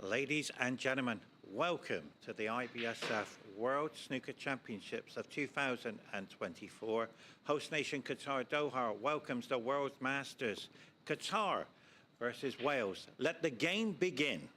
Ladies and gentlemen, welcome to the Ibsf World Snooker Championships of 2024. Host nation Qatar Doha welcomes the World Masters. Qatar versus Wales. Let the game begin.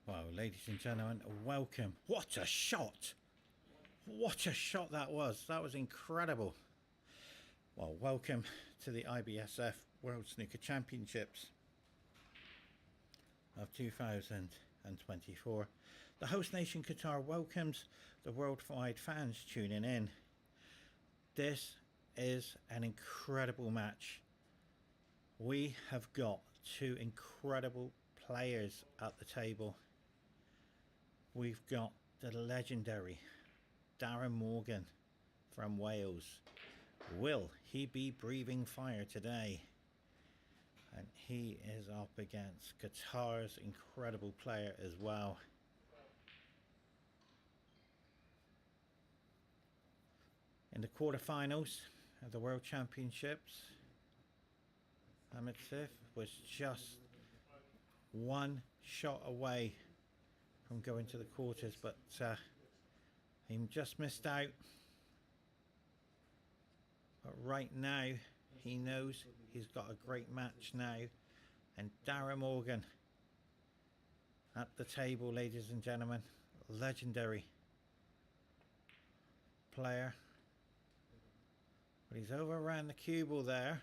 Wow, ladies and gentlemen, welcome. What a shot! What a shot that was. That was incredible. Well, welcome to the IBSF World Snooker Championships of 2024. The host nation Qatar welcomes the worldwide fans tuning in. This is an incredible match. We have got two incredible players at the table. We've got the legendary Darren Morgan from Wales. Will he be breathing fire today? And he is up against Qatar's incredible player as well. In the quarterfinals of the World Championships, Ahemd was just one shot away from going to the quarters, but he just missed out. But right now he knows he's got a great match now, and Darren Morgan at the table, ladies and gentlemen, legendary player. But he's over around the cue there.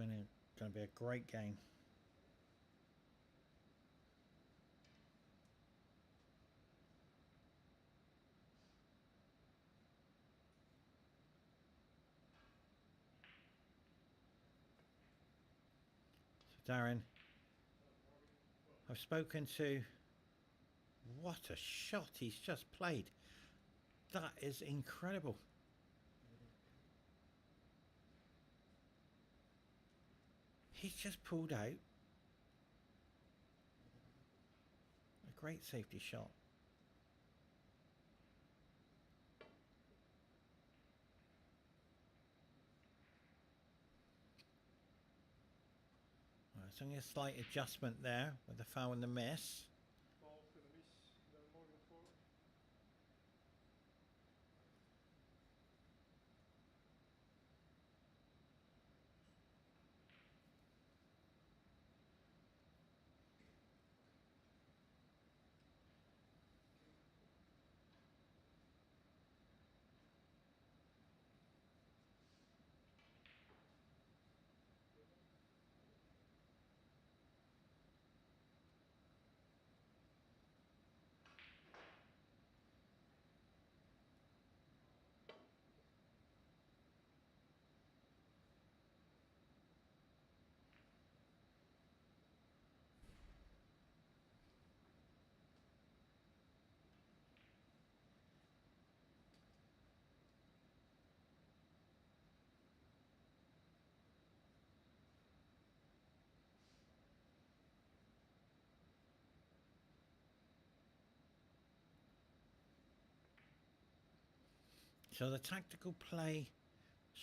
It's going to be a great game. So Darren, I've spoken to. What a shot he's just played. That is incredible. He's just pulled out a great safety shot. Well, it's only a slight adjustment there with the foul and the miss. So the tactical play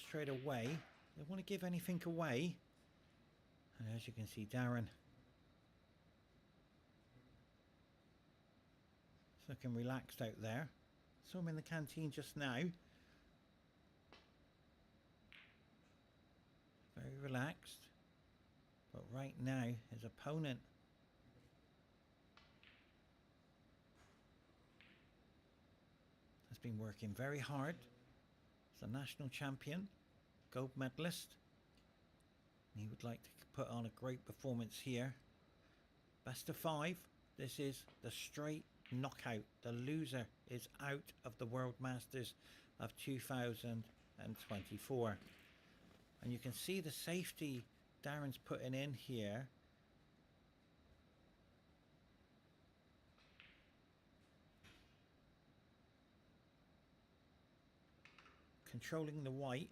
straight away. They want to give anything away. And as you can see, Darren is looking relaxed out there. Saw him in the canteen just now. Very relaxed. But right now, his opponent has been working very hard. He's a national champion, gold medalist. He would like to put on a great performance here. Best of 5. This is the straight knockout. The loser is out of the World Masters of 2024. And you can see the safety Darren's putting in here. Controlling the white.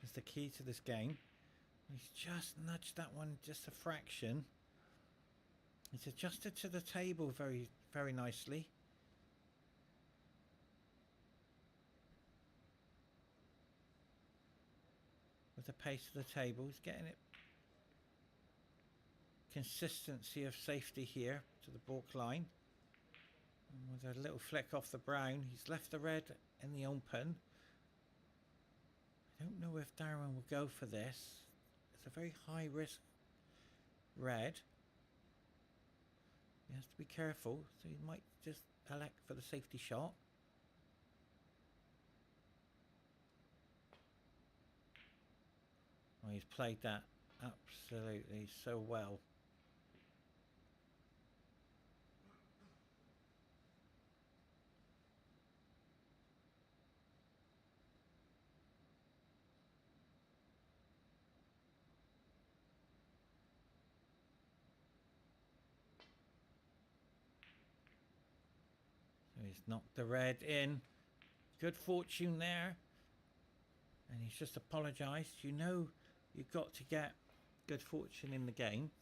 Is the key to this game. He's just nudged that one just a fraction. It's adjusted to the table very, very nicely. With the pace of the table, he's getting it. Consistency of safety here to the balk line. And with a little flick off the brown, he's left the red in the open. I don't know if Darren will go for this. It's a very high risk red. He has to be careful, so he might just elect for the safety shot. Oh, he's played that absolutely so well. He's knocked the red in. Good fortune there. And he's just apologised. You know you've got to get good fortune in the game.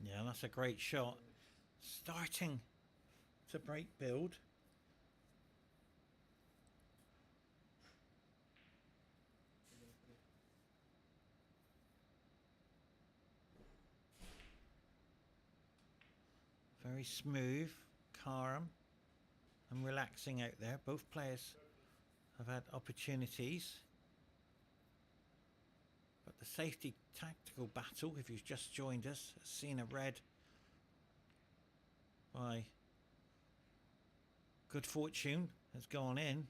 Yeah, that's a great shot. Starting to break build. Very smooth, calm and relaxing out there. Both players have had opportunities. But the safety tactical battle, if you've just joined us, has seen a red by good fortune has gone in.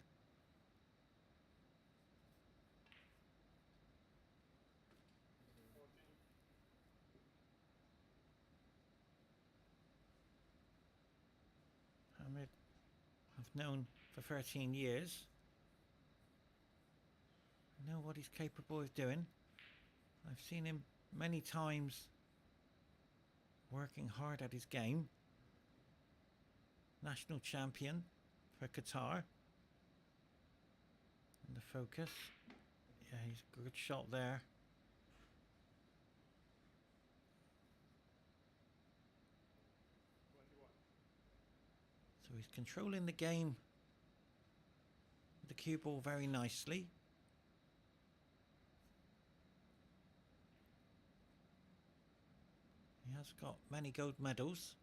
Ahemd I've known for 13 years. I know what he's capable of doing. I've seen him many times working hard at his game. National champion for Qatar. And the focus. Yeah, he's a good shot there. So he's controlling the game with the cue ball very nicely. has got many gold medals,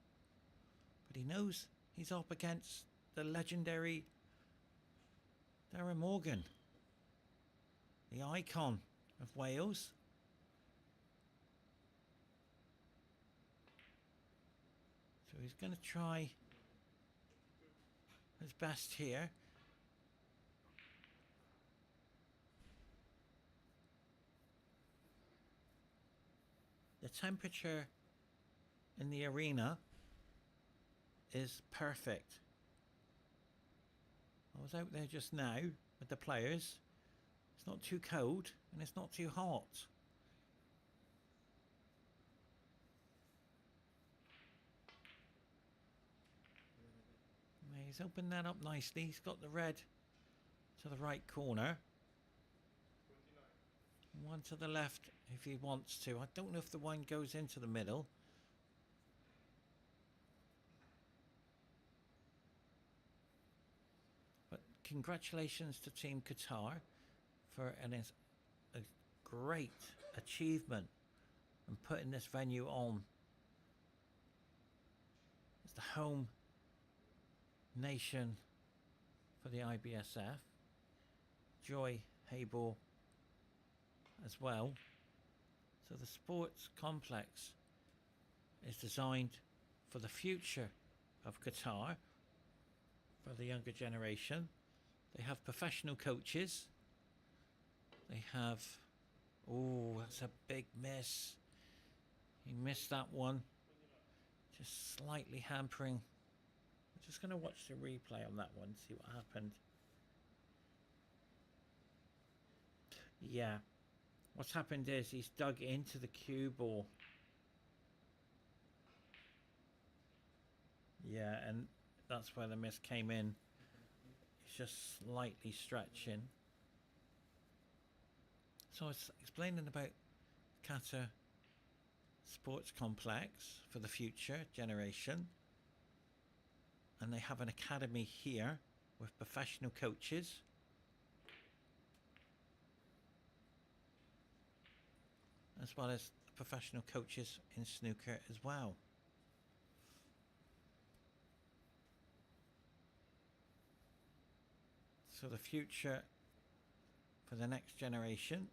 but he knows he's up against the legendary Darren Morgan, the icon of Wales. So he's going to try his best here. The temperature in the arena is perfect. I was out there just now with the players. It's not too cold and it's not too hot. He's opened that up nicely. He's got the red to the right corner. 29. One to the left if he wants to. I don't know if the one goes into the middle. But congratulations to Team Qatar for a great achievement and putting this venue on. It's the home nation for the Ibsf. Joy Habor as well. So the sports complex is designed for the future of Qatar, for the younger generation. They have professional coaches. They have, oh, that's a big miss. He missed that one. Just slightly hampering. I'm just going to watch the replay on that one, see what happened. Yeah. What's happened is he's dug into the cue ball. Yeah, and that's where the miss came in. It's just slightly stretching. So I was explaining about Qatar Sports Complex for the future generation. And they have an academy here with professional coaches. As well as professional coaches in snooker as well. So the future for the next generation.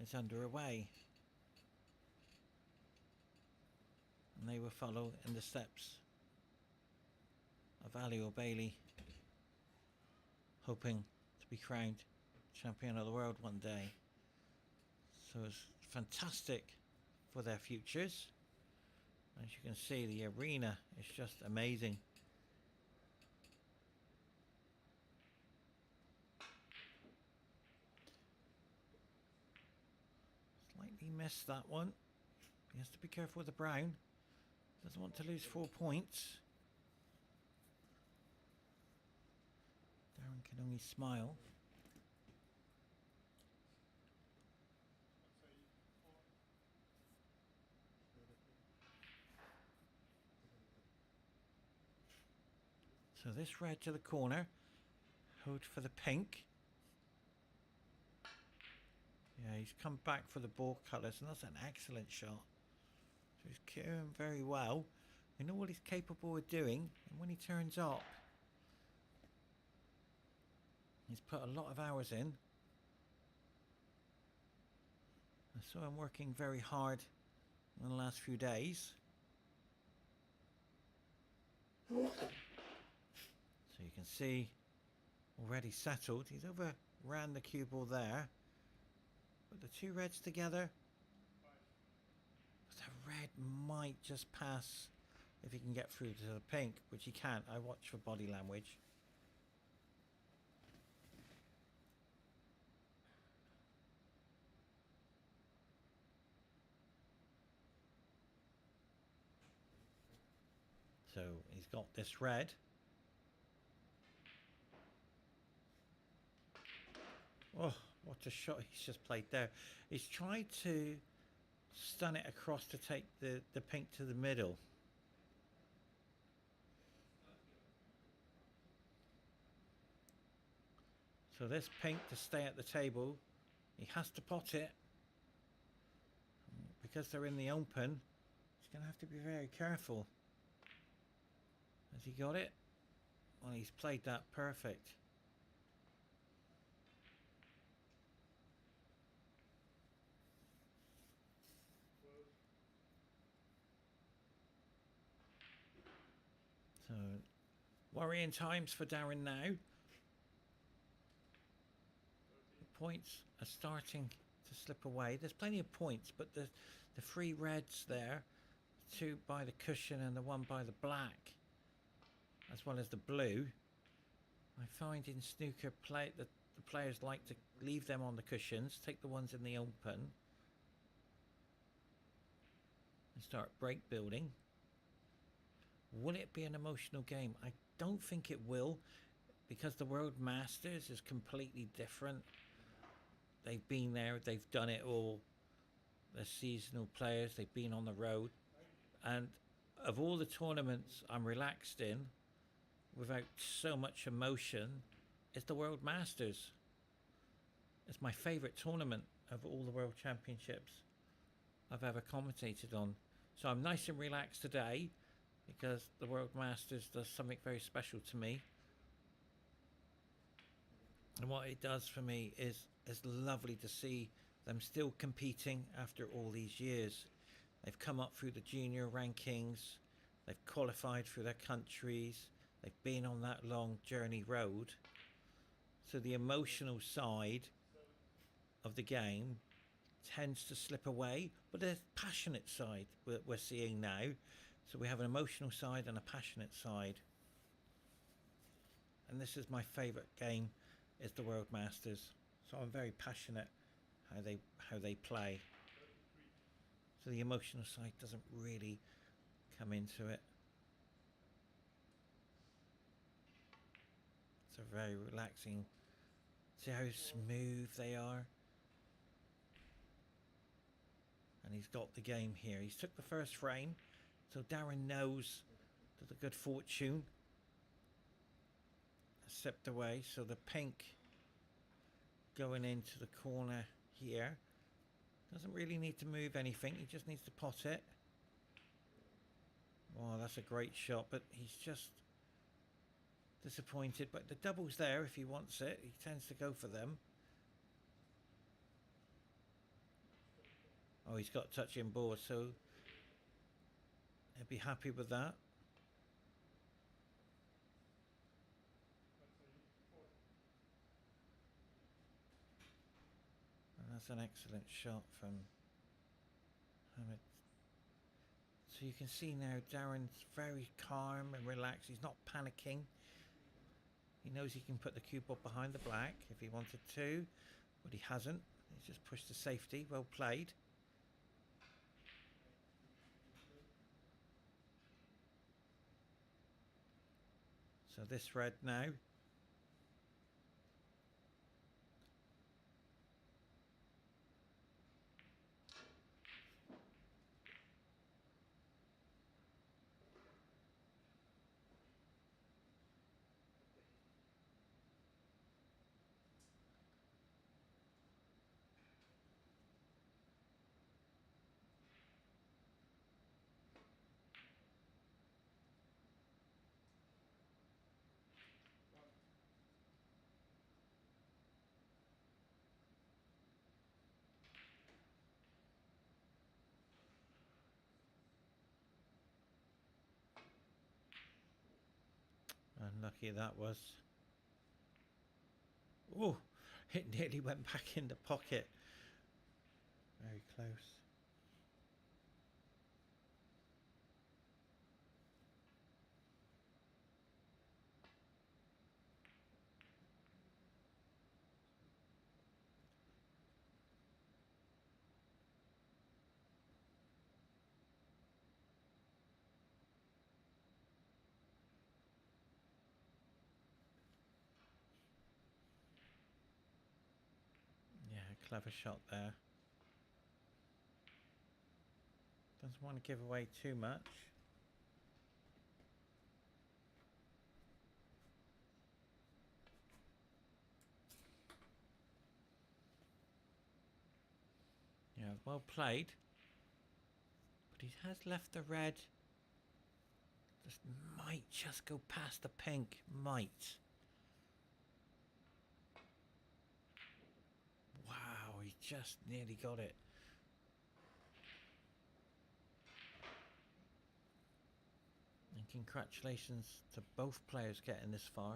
Is underway. And they will follow in the steps of Ali O'Bailey, hoping to be crowned champion of the world one day. So it's fantastic for their futures. As you can see, the arena is just amazing. Slightly missed that one. He has to be careful with the brown. Doesn't want to lose 4 points. Darren can only smile. So this red to the corner. Hold for the pink. Yeah, he's come back for the ball colours, and that's an excellent shot. So he's carrying very well. We know what he's capable of doing, and when he turns up, he's put a lot of hours in. I saw him working very hard in the last few days. So you can see already settled. He's overran the cue ball there. Put the two reds together. But the red might just pass if he can get through to the pink, which he can't. I watch for body language. So he's got this red. Oh, what a shot he's just played there. He's tried to stun it across to take the pink to the middle. So this pink to stay at the table, he has to pot it. Because they're in the open, he's going to have to be very careful. Has he got it? Well, he's played that perfect. So, worrying times for Darren now. The points are starting to slip away. There's plenty of points, but the three reds there, two by the cushion and the one by the black, as well as the blue. I find in snooker play that the players like to leave them on the cushions, take the ones in the open, and start break building. Will it be an emotional game? I don't think it will, because the World Masters is completely different. They've been there, they've done it all. They're seasonal players, they've been on the road. And of all the tournaments I'm relaxed in, without so much emotion, is the World Masters. It's my favourite tournament of all the World Championships I've ever commentated on. So I'm nice and relaxed today, because the World Masters does something very special to me. And what it does for me is lovely to see them still competing after all these years. They've come up through the junior rankings, they've qualified for their countries, they've been on that long journey road. So the emotional side of the game tends to slip away, but there's passionate side we're seeing now. So we have an emotional side and a passionate side. And this is my favourite game, is the World Masters. So I'm very passionate how they play. So the emotional side doesn't really come into it. It's a very relaxing. See how smooth they are. And he's got the game here. He's took the first frame, so Darren knows that the good fortune has slipped away. So the pink going into the corner here doesn't really need to move anything. He just needs to pot it. Oh, that's a great shot, but he's just disappointed. But the double's there if he wants it. He tends to go for them. Oh, he's got touching board, so he'll be happy with that. And that's an excellent shot from Ahemd. So you can see now Darren's very calm and relaxed. He's not panicking. He knows he can put the cue ball behind the black if he wanted to, but he hasn't. He's just pushed to safety. Well played. So this red now. Unlucky that was. Oh, it nearly went back in the pocket. Very close. Yeah, clever shot there. Doesn't want to give away too much. well played. But he has left the red. Just might just go past the pink. Might. Wow, he just nearly got it. And congratulations to both players getting this far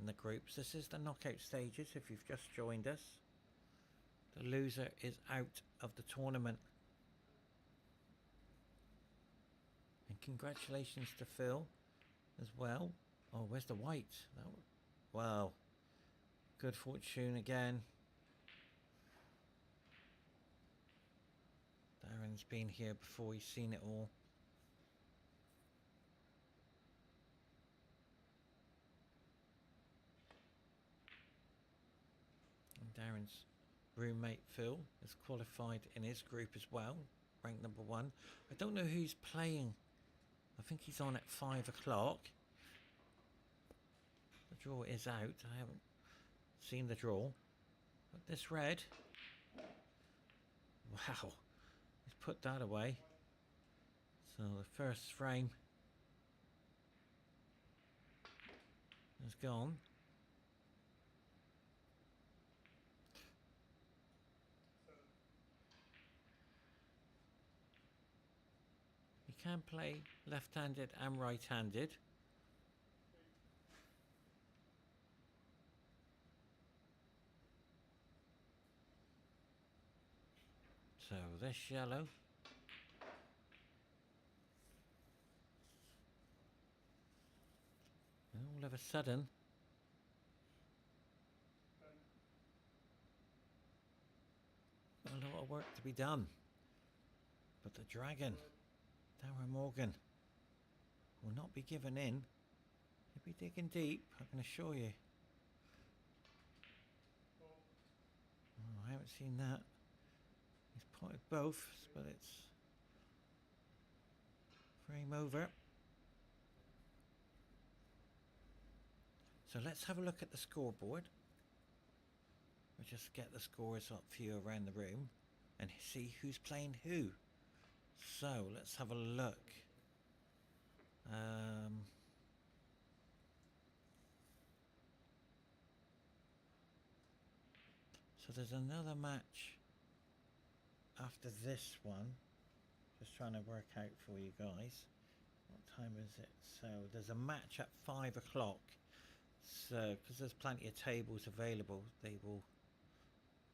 in the groups. This is the knockout stages if you've just joined us. The loser is out of the tournament. And congratulations to Phil as well. Oh, where's the white? Wow. Good fortune again. Darren's been here before, he's seen it all. And Darren's roommate Phil is qualified in his group as well, ranked number 1. I don't know who's playing. I think he's on at 5 o'clock. The draw is out. I haven't seen the draw. But this red. Wow. He's put that away. So the first frame is gone. You can play left-handed and right-handed. So this yellow. And all of a sudden, a lot of work to be done. But the dragon, Darren Morgan, will not be given in. He'll be digging deep, I can assure you. Oh, I haven't seen that. He's potted both, but it's frame over. So let's have a look at the scoreboard. We'll just get the scores up for you around the room and see who's playing who. So let's have a look. So there's another match after this one. Just trying to work out for you guys. What time is it? So there's a match at 5 o'clock. So because there's plenty of tables available, they will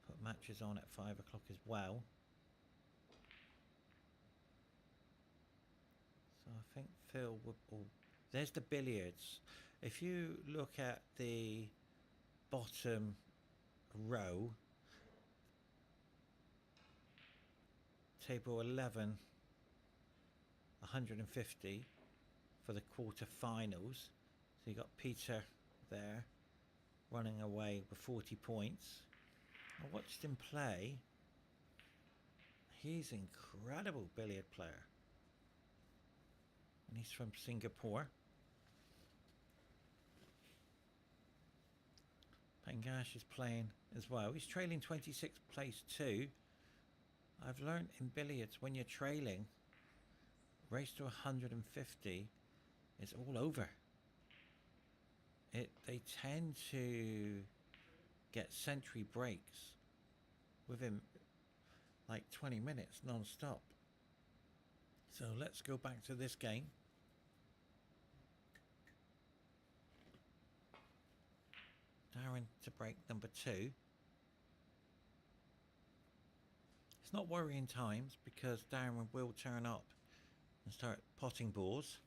put matches on at 5 o'clock as well. So I think Phil would... Oh, there's the billiards. If you look at the bottom row, table 11, 150 for the quarter-finals. So you got Peter there running away with 40 points. I watched him play. He's an incredible billiard player. And he's from Singapore. Pangash is playing as well. He's trailing 26th place too. I've learned in billiards, when you're trailing, race to 150 is all over. They tend to get century breaks within like 20 minutes non-stop. So let's go back to this game. Darren to break number 2. It's not worrying times because Darren will turn up and start potting balls.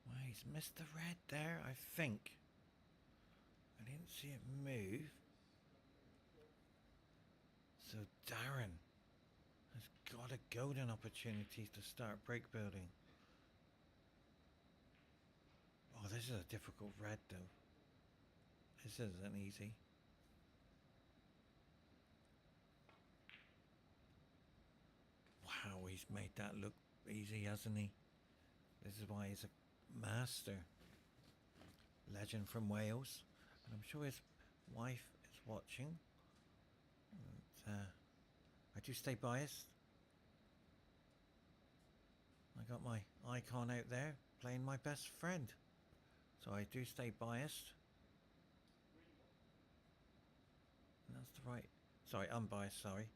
Well, he's missed the red there, I think. I didn't see it move. So Darren has got a golden opportunity to start break building. Oh, this is a difficult red though. This isn't easy. Wow, he's made that look easy, hasn't he? This is why he's a master. Legend from Wales. And I'm sure his wife is watching. But, I do stay biased. I got my icon out there playing my best friend. So I do stay biased. And that's the right... Sorry, unbiased, sorry.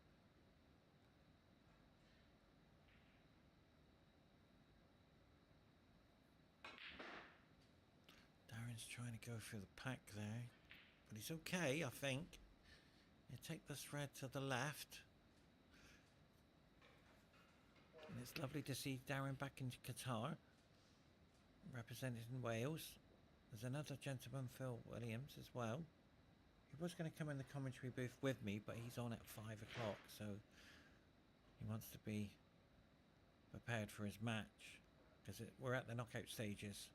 Darren's trying to go through the pack there. But he's okay, I think. You take this red to the left. And it's lovely to see Darren back in Qatar. Represented in Wales. There's another gentleman, Phil Williams, as well. He was going to come in the commentary booth with me, but he's on at 5 o'clock, so he wants to be prepared for his match, because we're at the knockout stages.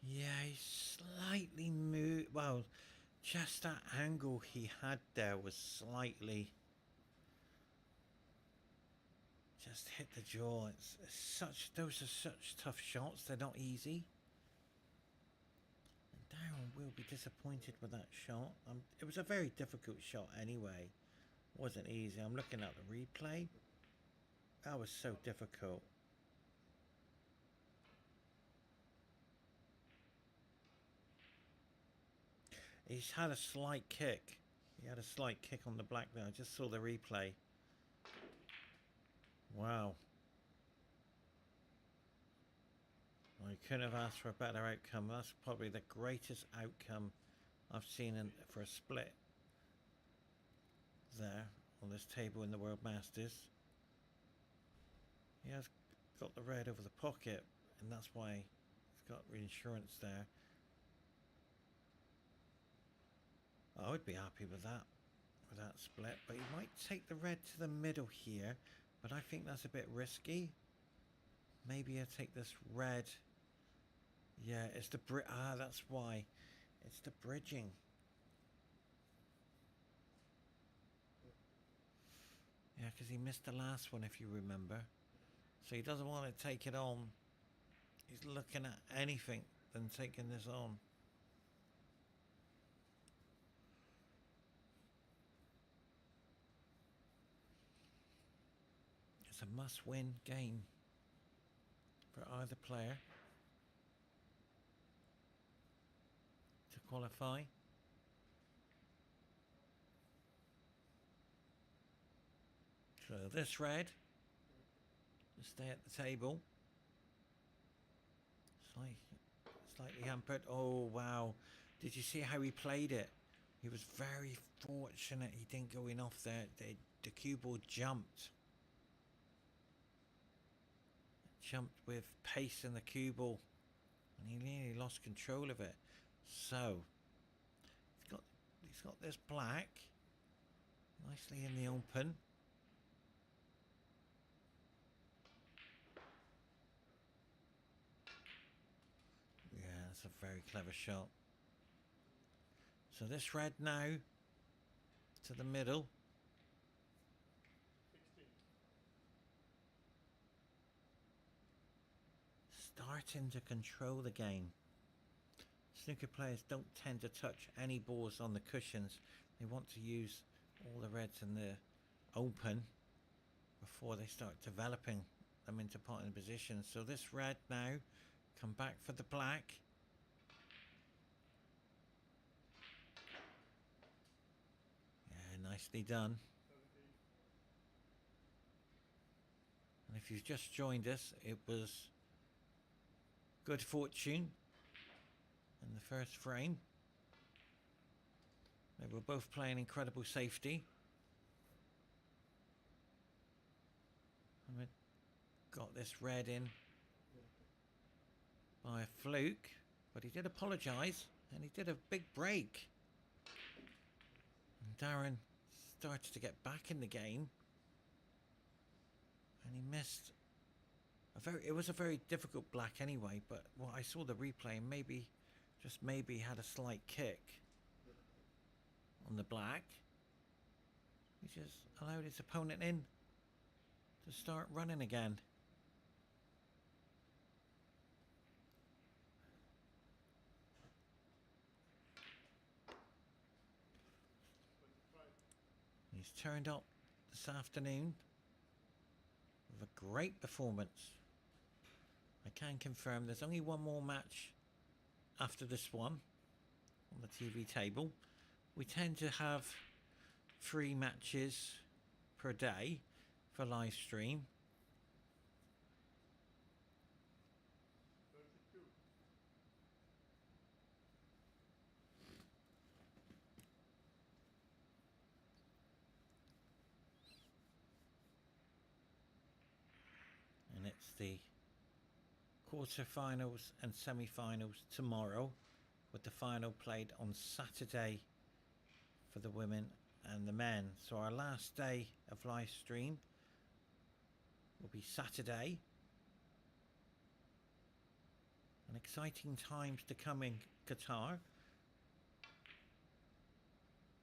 Yeah, he slightly moved. Well, just that angle he had there was slightly... Just hit the jaw. It's such... Those are such tough shots. They're not easy. And Darren will be disappointed with that shot. It was a very difficult shot anyway. It wasn't easy. I'm looking at the replay. That was so difficult. He's had a slight kick. He had a slight kick on the black there. I just saw the replay. Wow. I couldn't have asked for a better outcome. That's probably the greatest outcome I've seen for a split there on this table in the World Masters. He has got the red over the pocket, and that's why he's got reinsurance there. I would be happy with that split, but he might take the red to the middle here, but I think that's a bit risky. Maybe I'll take this red. Yeah, it's the that's why. It's the bridging. Yeah, because he missed the last one, if you remember. So he doesn't want to take it on. He's looking at anything than taking this on. It's a must-win game for either player to qualify. So this red, just stay at the table. Slightly hampered. Oh wow! Did you see how he played it? He was very fortunate. He didn't go in off there. The cue ball jumped. Jumped with pace in the cue ball, and he nearly lost control of it. So he's got this black nicely in the open. Yeah, that's a very clever shot. So this red now to the middle. Starting to control the game. Snooker players don't tend to touch any balls on the cushions. They want to use all the reds in the open before they start developing them into potting positions. So this red now, come back for the black. Yeah, nicely done. And if you've just joined us, it was Good Fortune in the first frame. They were both playing incredible safety. Ahemd got this red in by a fluke, but he did apologise and he did a big break. And Darren started to get back in the game, and he missed it was a very difficult black anyway, but what I saw the replay, and maybe, just maybe, had a slight kick on the black. He just allowed his opponent in to start running again. He's turned up this afternoon with a great performance. I can confirm there's only one more match after this one on the TV table. We tend to have 3 matches per day for live stream. And it's the quarter-finals and semi-finals tomorrow, with the final played on Saturday for the women and the men. So our last day of live stream will be Saturday. And exciting times to come in Qatar.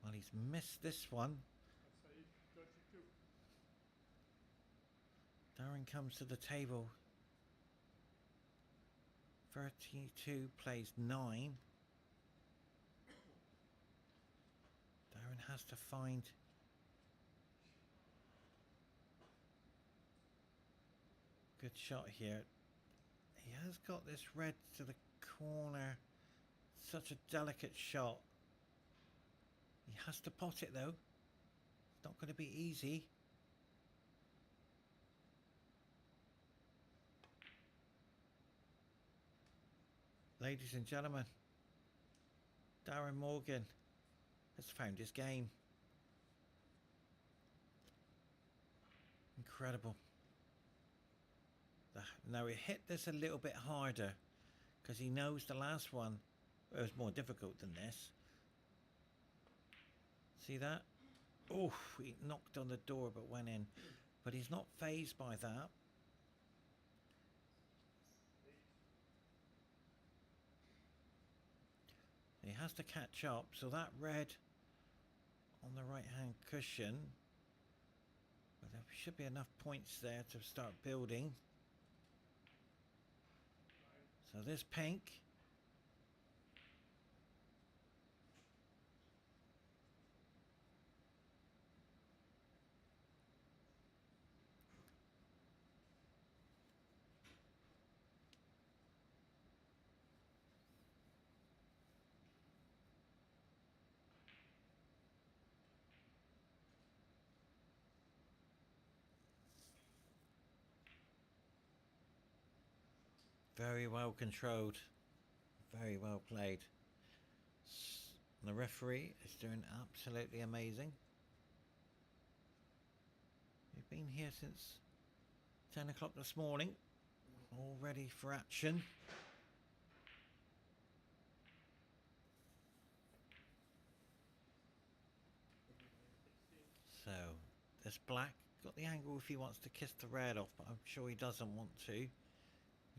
Well, he's missed this one. Darren comes to the table. 32 plays 9. Darren has to find good shot here. He has got this red to the corner. Such a delicate shot. He has to pot it though. It's not going to be easy. Ladies and gentlemen, Darren Morgan has found his game. Incredible. Now he hit this a little bit harder because he knows the last one was more difficult than this. See that? Oh, he knocked on the door but went in. But he's not fazed by that. He has to catch up, so that red on the right hand cushion, but there should be enough points there to start building. So this pink, very well controlled, very well played. The referee is doing absolutely amazing. We've been here since 10 o'clock this morning, all ready for action. So this black got the angle if he wants to kiss the red off, but I'm sure he doesn't want to.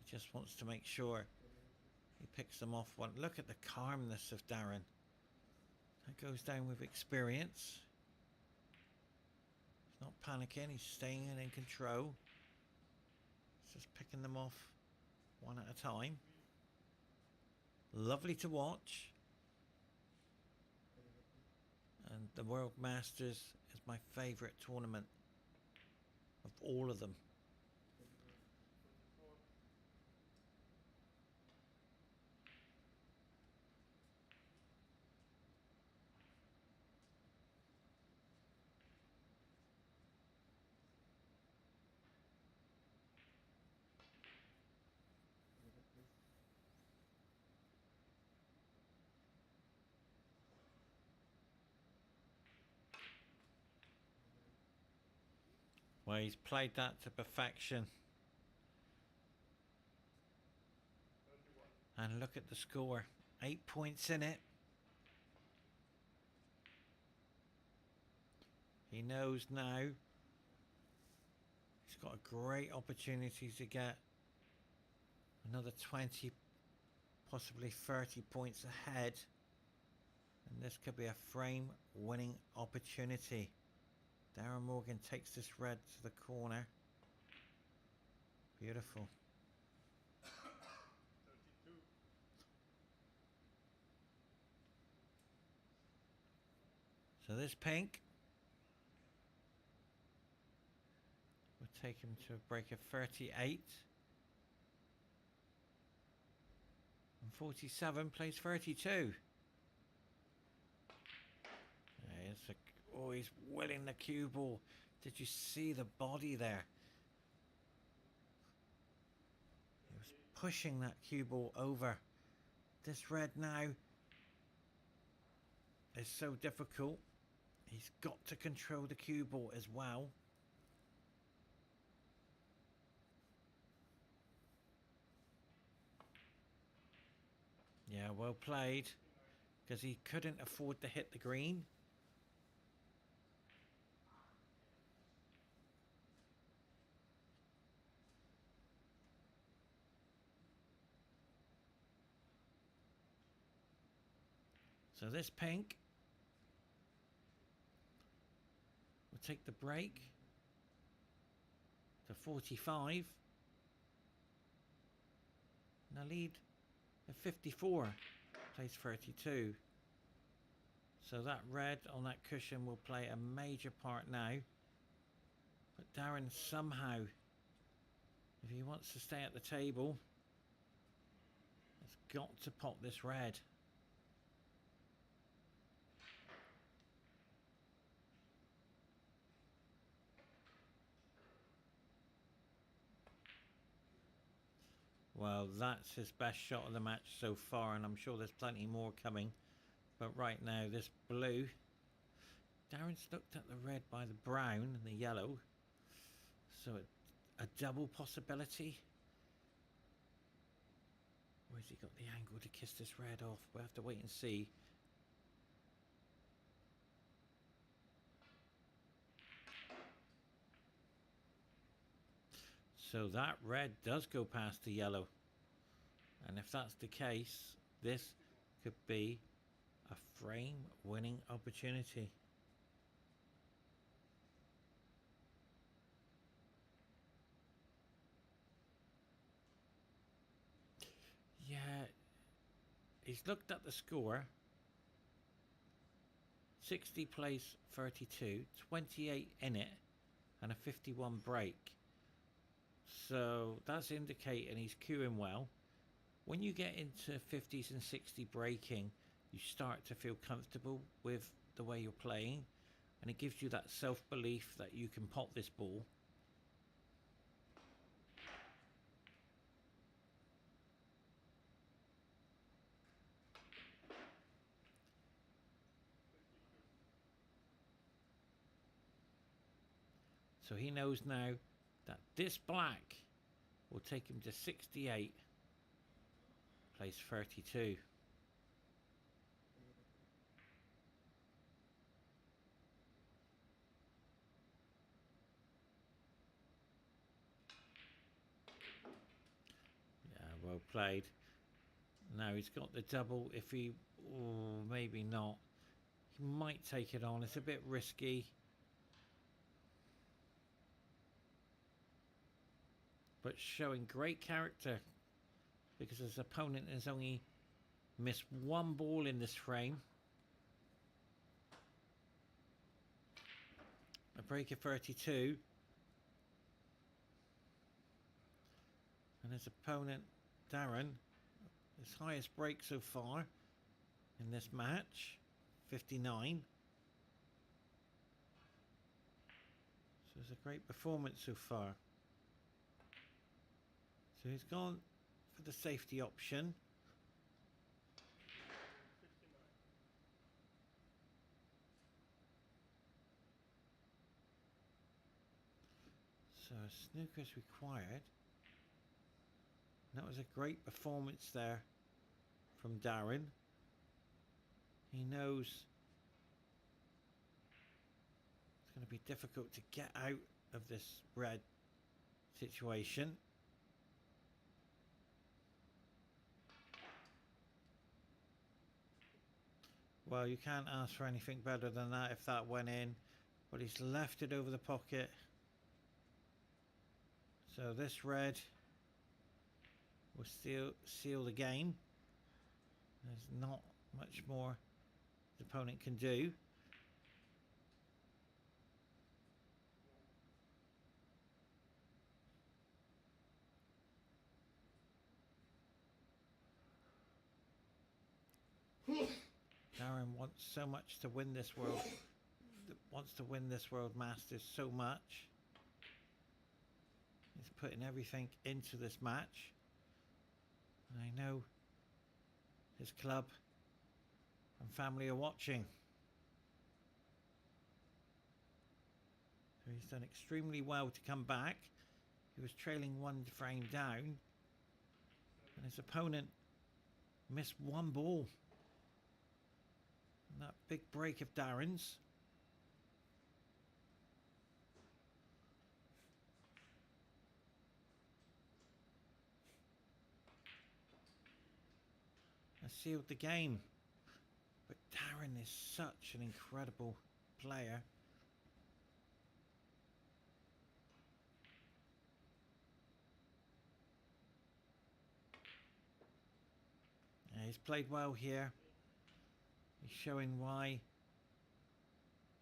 He just wants to make sure he picks them off. Well, look at the calmness of Darren. That goes down with experience. He's not panicking, he's staying in control. He's just picking them off one at a time. Lovely to watch. And the World Masters is my favourite tournament of all of them. Well, he's played that to perfection. And look at the score. 8 points in it. He knows now he's got a great opportunity to get another 20, possibly 30 points ahead. And this could be a frame winning opportunity. Darren Morgan takes this red to the corner. Beautiful. 32. So this pink will take him to a break of 38. And 47 plays 32. Oh, he's willing the cue ball. Did you see the body there? He was pushing that cue ball over. This red now is so difficult. He's got to control the cue ball as well. Yeah, well played. Because he couldn't afford to hit the green. So this pink will take the break to 45. Now lead at 54, plays 32. So that red on that cushion will play a major part now. But Darren somehow, if he wants to stay at the table, has got to pop this red. Well, that's his best shot of the match so far, and I'm sure there's plenty more coming. But right now, this blue, Darren's looked at the red by the brown and the yellow. So a double possibility. Where's he got the angle to kiss this red off? We'll have to wait and see. So that red does go past the yellow. And if that's the case, this could be a frame winning opportunity. Yeah, he's looked at the score. 60 plays 32, 28 in it, and a 51 break. So that's indicating he's queuing well. When you get into 50s and 60 breaking, you start to feel comfortable with the way you're playing, and it gives you that self-belief that you can pop this ball. So he knows now that this black will take him to 68, plays 32. Yeah, well played. Now he's got the double. If he, oh, maybe not. He might take it on. It's a bit risky. But showing great character, because his opponent has only missed one ball in this frame. A break of 32. And his opponent, Darren, his highest break so far in this match, 59. So it's a great performance so far. So he's gone for the safety option. 59. So snooker's required. That was a great performance there from Darren. He knows it's going to be difficult to get out of this red situation. Well, you can't ask for anything better than that if that went in, but he's left it over the pocket. So this red will still seal the game. There's not much more the opponent can do. Darren wants so much to win this world, wants to win this World Masters so much. He's putting everything into this match. And I know his club and family are watching. So he's done extremely well to come back. He was trailing one frame down, and his opponent missed one ball. And that big break of Darren's. Has sealed the game. But Darren is such an incredible player. Yeah, he's played well here. He's showing why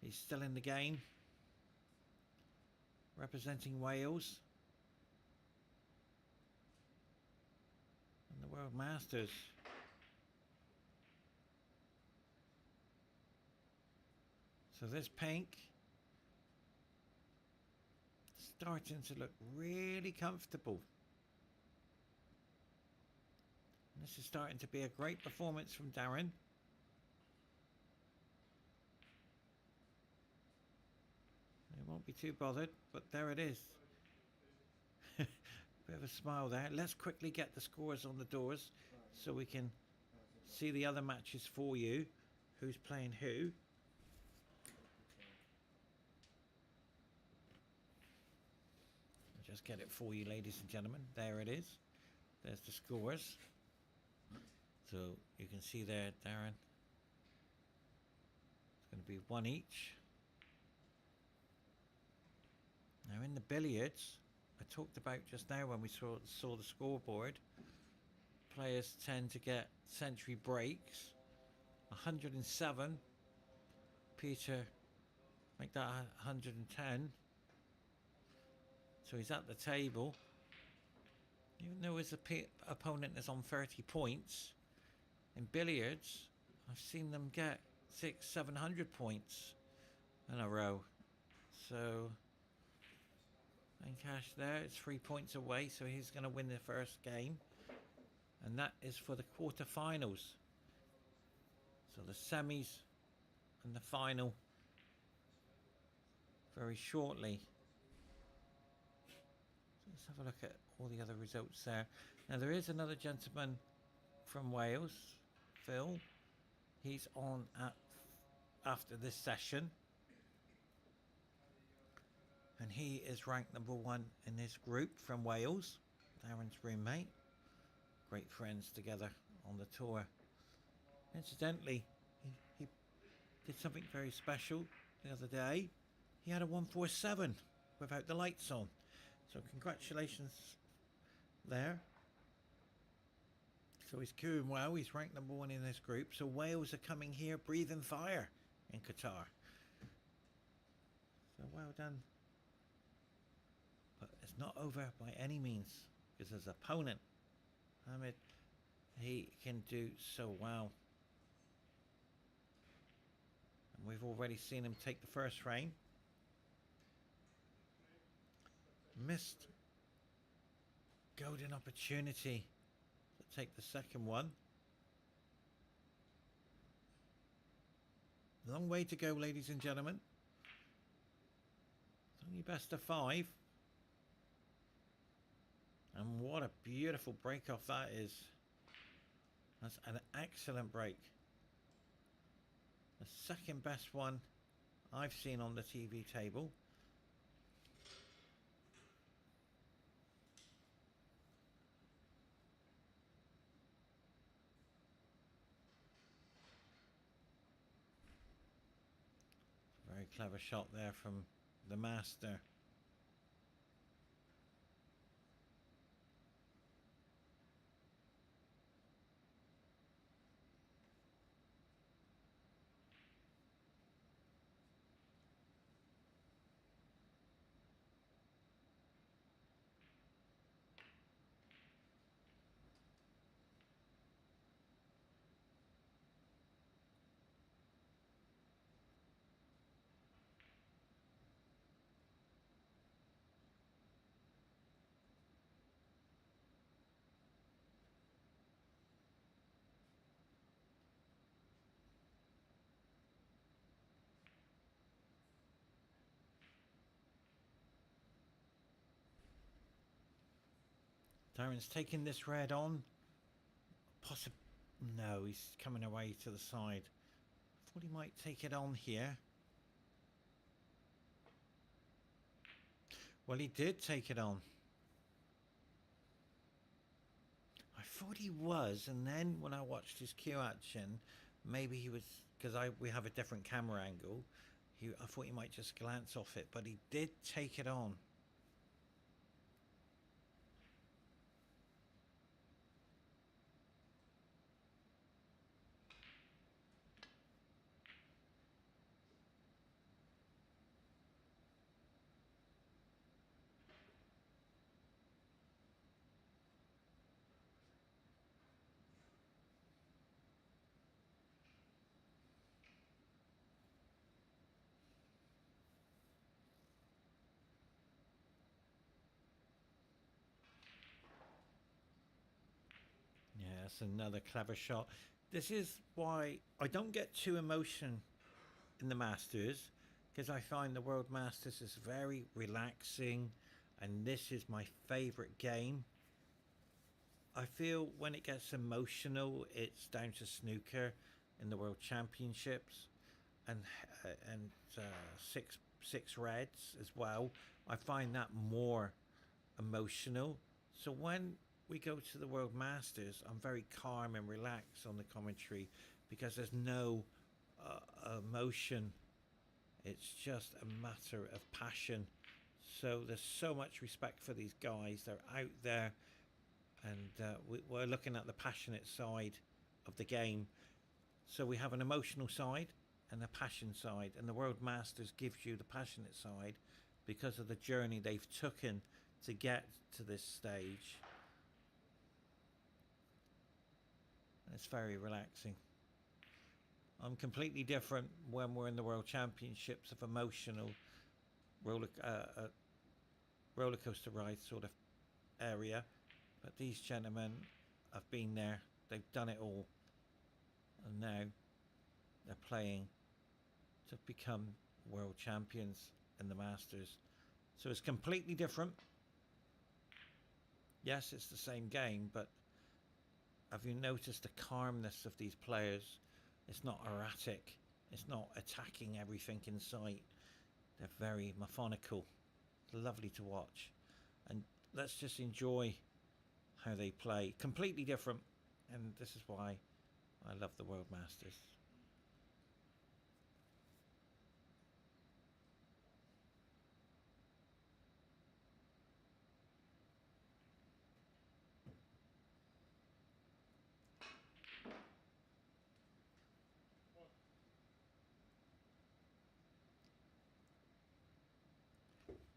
he's still in the game. Representing Wales. And the World Masters. So this pink starting to look really comfortable. And this is starting to be a great performance from Darren. He won't be too bothered, but there it is. Bit of a smile there. Let's quickly get the scores on the doors so we can see the other matches for you. Who's playing who? I'll just get it for you, ladies and gentlemen. There it is. There's the scores. So you can see there, Darren. It's going to be one each. Now in the billiards, I talked about just now when we saw the scoreboard, players tend to get century breaks. 107. Peter make that 110. So he's at the table. Even though his opponent is on 30 points, in billiards, I've seen them get 600-700 points in a row. So and cash there, it's 3 points away, so he's going to win the first game, and that is for the quarterfinals. So the semis and the final very shortly. So let's have a look at all the other results there. Now there is another gentleman from Wales, Phil. He's on after this session. And he is ranked #1 in his group from Wales. Darren's roommate. Great friends together on the tour. Incidentally, he did something very special the other day. He had a 147 without the lights on. So congratulations there. So he's doing well. He's ranked #1 in this group. So Wales are coming here breathing fire in Qatar. So well done. But it's not over by any means, because his opponent, Ahemd, he can do so well. And we've already seen him take the first frame. Missed golden opportunity to take the second one. Long way to go, ladies and gentlemen. It's only best of 5. beautiful break off that is. That's an excellent break. The second best one I've seen on the TV table. Very clever shot there from the master. Darren's taking this red on. No, he's coming away to the side. I thought he might take it on here. Well, he did take it on. I thought he was, and then when I watched his cue action, maybe he was, because we have a different camera angle. I thought he might just glance off it, but he did take it on. Yeah, that's another clever shot. This is why I don't get too emotional in the Masters, because I find the World Masters is very relaxing, and this is my favourite game. I feel when it gets emotional, it's down to snooker in the World Championships, and six reds as well. I find that more emotional. So when we go to the World Masters, I'm very calm and relaxed on the commentary because there's no emotion. It's just a matter of passion. So there's so much respect for these guys. They're out there, and we're looking at the passionate side of the game. So we have an emotional side and a passion side, and the World Masters gives you the passionate side because of the journey they've taken to get to this stage. And it's very relaxing. I'm completely different when we're in the World Championships of emotional roller coaster ride sort of area. But these gentlemen have been there. They've done it all. And now they're playing to become world champions in the Masters. So it's completely different. Yes, it's the same game, but have you noticed the calmness of these players? It's not erratic. It's not attacking everything in sight. They're very methodical. It's lovely to watch. And let's just enjoy how they play. Completely different. And this is why I love the World Masters.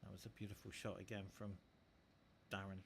That was a beautiful shot again from Darren.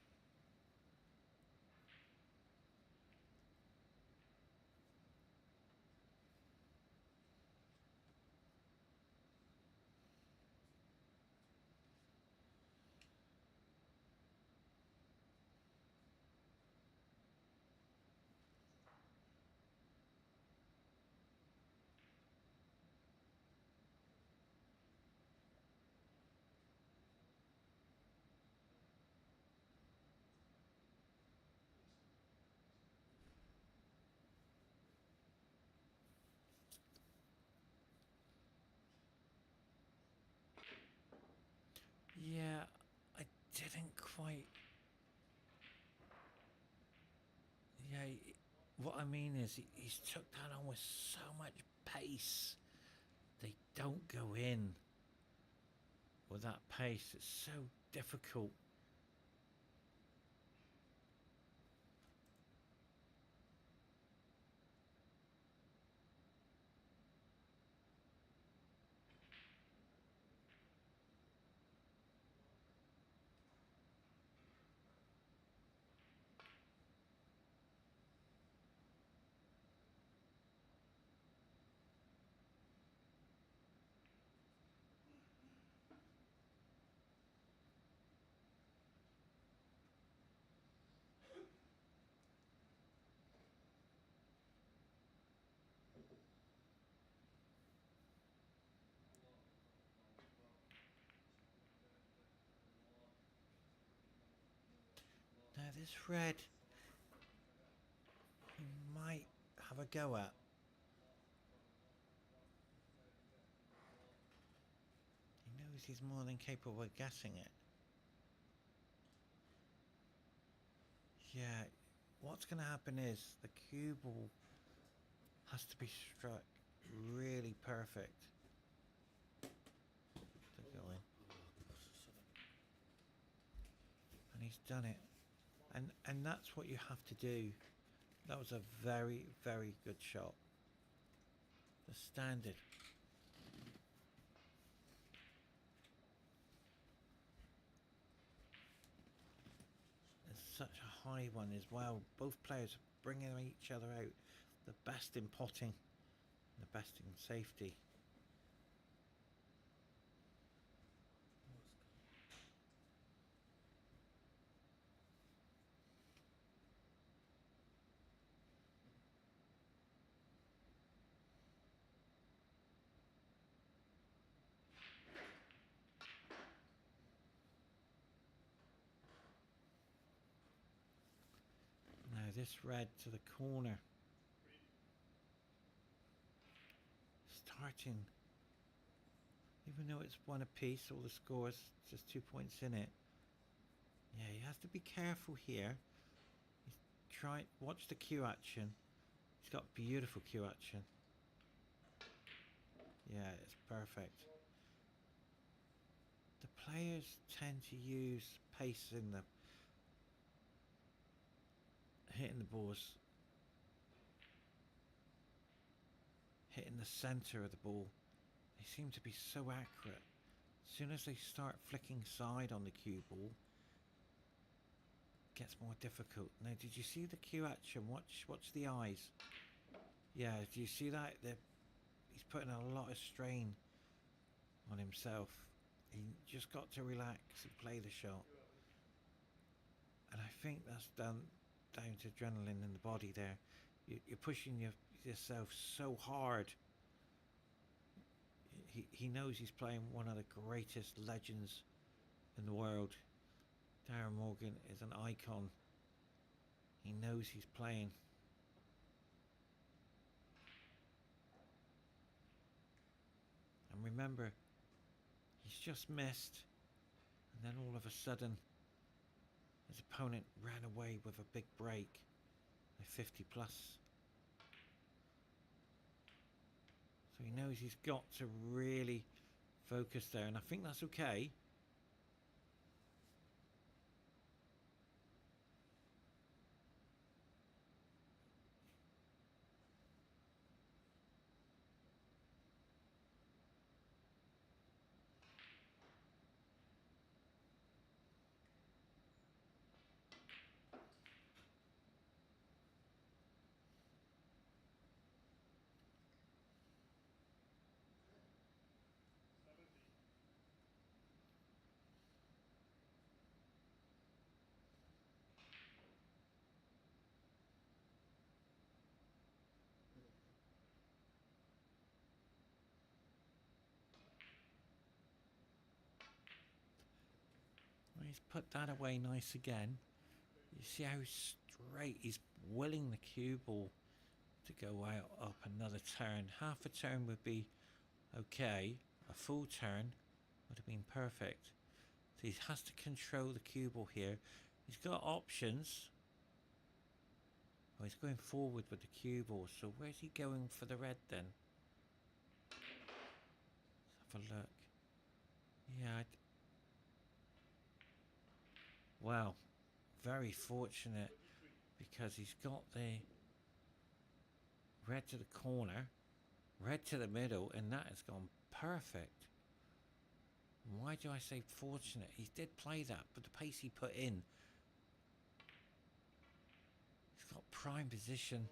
what I mean is he's took that on with so much pace. They don't go in with that pace. It's so difficult. Now this red, he might have a go at. He knows he's more than capable of guessing it. Yeah, what's going to happen is the cue ball has to be struck really perfect to go in. And he's done it. And that's what you have to do. That was a very, very good shot. The standard. It's such a high one as well. Both players bringing each other out. The best in potting, the best in safety. Now this red to the corner. Starting, even though it's one apiece, all the scores, just 2 points in it. Yeah, he has to be careful here. Watch the cue action. He's got beautiful cue action. Yeah, it's perfect. The players tend to use pace in the hitting the balls, hitting the center of the ball. They seem to be so accurate. As soon as they start flicking side on the cue ball, it gets more difficult. Now, did you see the cue action? Watch the eyes. Yeah, do you see that? He's putting a lot of strain on himself. He just got to relax and play the shot. And I think that's down to adrenaline in the body there. You're pushing yourself so hard. He knows he's playing one of the greatest legends in the world. Darren Morgan is an icon. He knows he's playing. And remember, he's just missed. And then all of a sudden, his opponent ran away with a big break. A 50 plus. So he knows he's got to really focus there. And I think that's okay. He's put that away nice again. You see how straight he's willing the cue ball to go out up another turn. Half a turn would be okay. A full turn would have been perfect. So he has to control the cue ball here. He's got options. Oh, he's going forward with the cue ball. So where's he going for the red then? Let's have a look. Yeah. Wow. Very fortunate because he's got the red to the corner, red to the middle, and that has gone perfect. Why do I say fortunate? He did play that, but the pace he put in, he's got prime position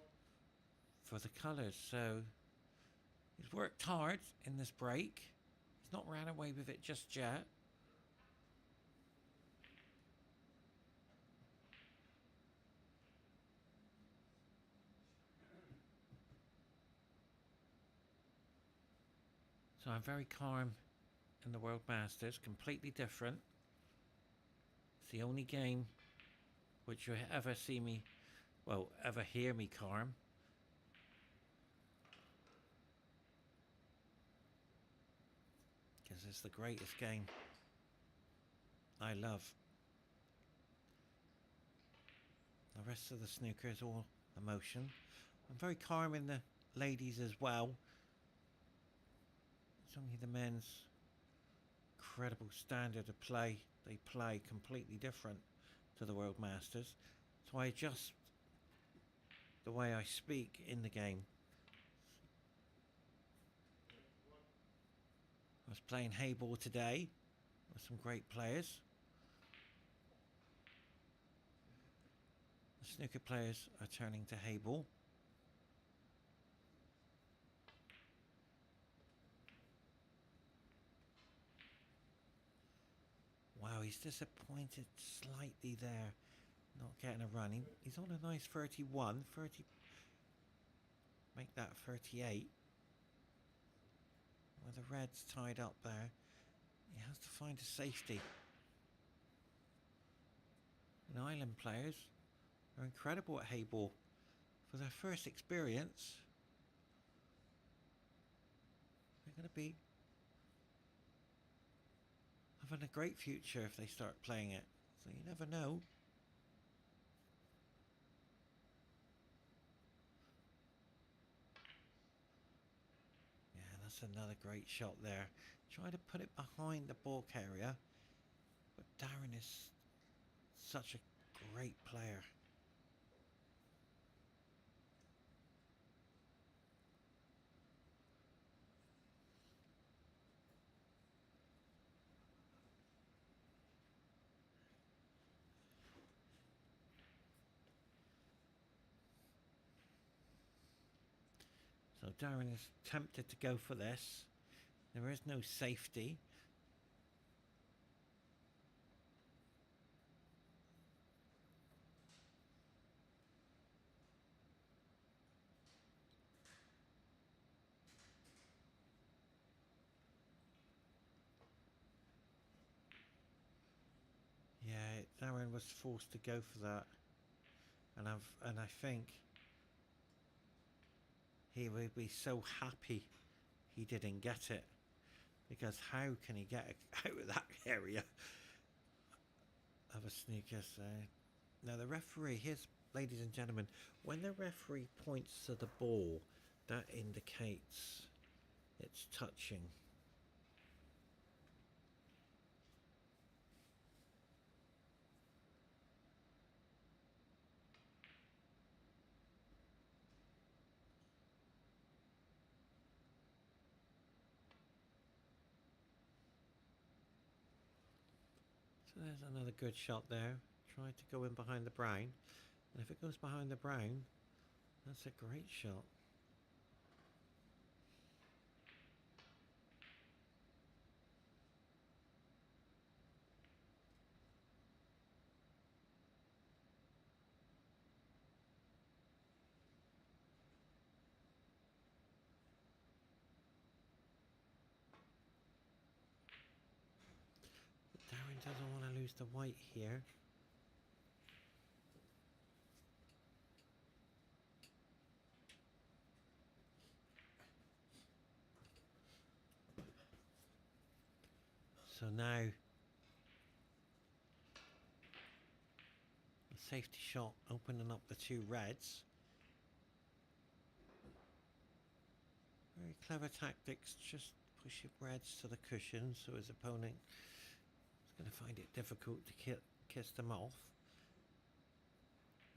for the colours, so he's worked hard in this break. He's not ran away with it just yet. So I'm very calm in the World Masters, completely different. It's the only game which you ever see me, well, ever hear me calm. Because it's the greatest game I love. The rest of the snooker is all emotion. I'm very calm in the ladies as well. It's only the men's incredible standard of play. They play completely different to the World Masters. So I adjust the way I speak in the game. I was playing Hayball today with some great players. The snooker players are turning to Hayball. Wow, he's disappointed slightly there. Not getting a run. He's on a nice 31. 30. Make that 38. With the reds tied up there. He has to find a safety. And Island players are incredible at Hayball. For their first experience, they're going to be having a great future if they start playing it. So you never know. Yeah, that's another great shot there. Try to put it behind the ball carrier. But Darren is such a great player. So Darren is tempted to go for this. There is no safety. Yeah, Darren was forced to go for that. And I think he would be so happy he didn't get it, because how can he get out of that area of a snooker? So now the referee, here's, ladies and gentlemen, when the referee points to the ball, that indicates it's touching. So there's another good shot there. Try to go in behind the brown. And if it goes behind the brown, that's a great shot. But Darren doesn't want to lose the white here. So now a safety shot opening up the two reds. Very clever tactics. Just push your reds to the cushion so his opponent is going to find it difficult to kiss them off.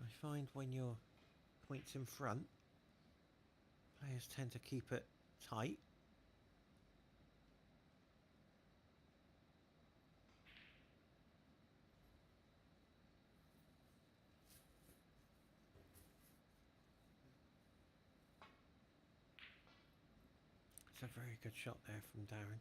I find when your point's in front, players tend to keep it tight. It's a very good shot there from Darren.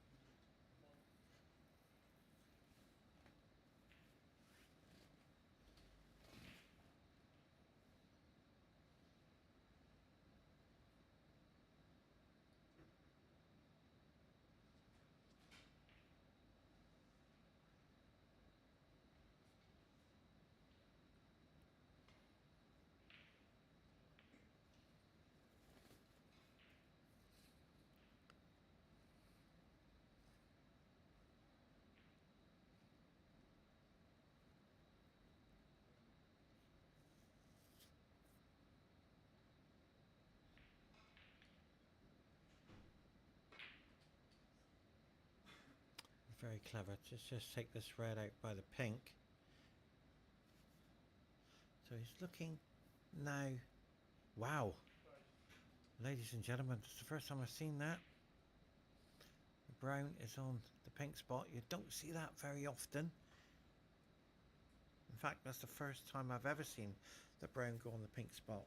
Very clever. Just take this red out by the pink. So he's looking now. Wow. Ladies and gentlemen, it's the first time I've seen that. The brown is on the pink spot. You don't see that very often. In fact, that's the first time I've ever seen the brown go on the pink spot.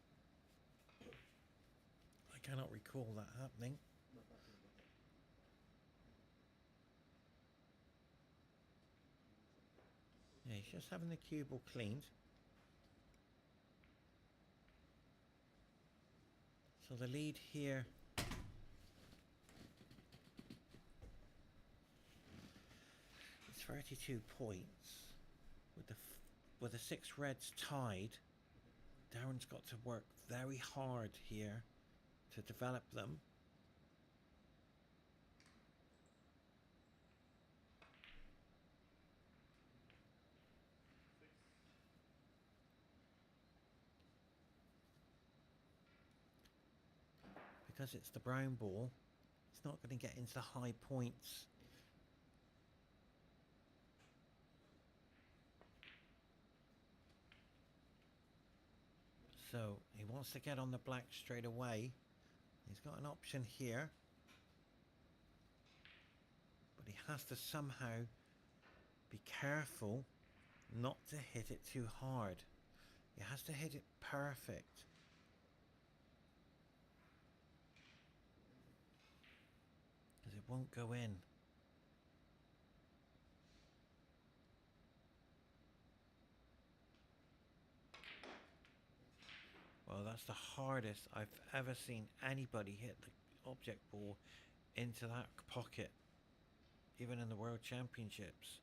I cannot recall that happening. Yeah, he's just having the cue ball cleaned. So the lead here is 32 points. With the 6 reds tied, Darren's got to work very hard here to develop them. Because it's the brown ball, it's not going to get into the high points. So he wants to get on the black straight away. He's got an option here, but he has to somehow be careful not to hit it too hard. He has to hit it perfect. Because it won't go in. Well, that's the hardest I've ever seen anybody hit the object ball into that pocket. Even in the World Championships.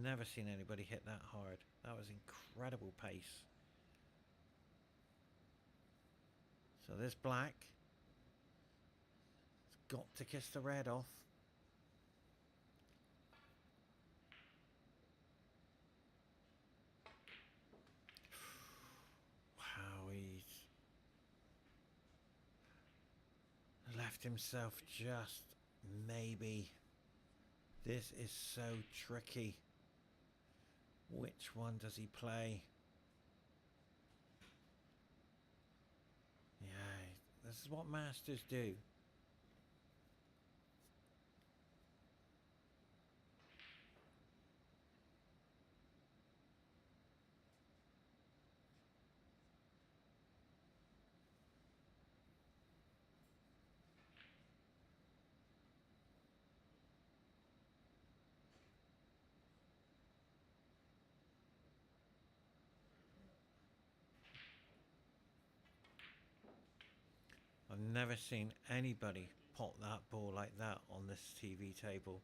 Never seen anybody hit that hard. That was incredible pace. So this black has got to kiss the red off. Wow, he's left himself just maybe. This is so tricky. Which one does he play? Yeah, this is what masters do. I've never seen anybody pot that ball like that on this TV table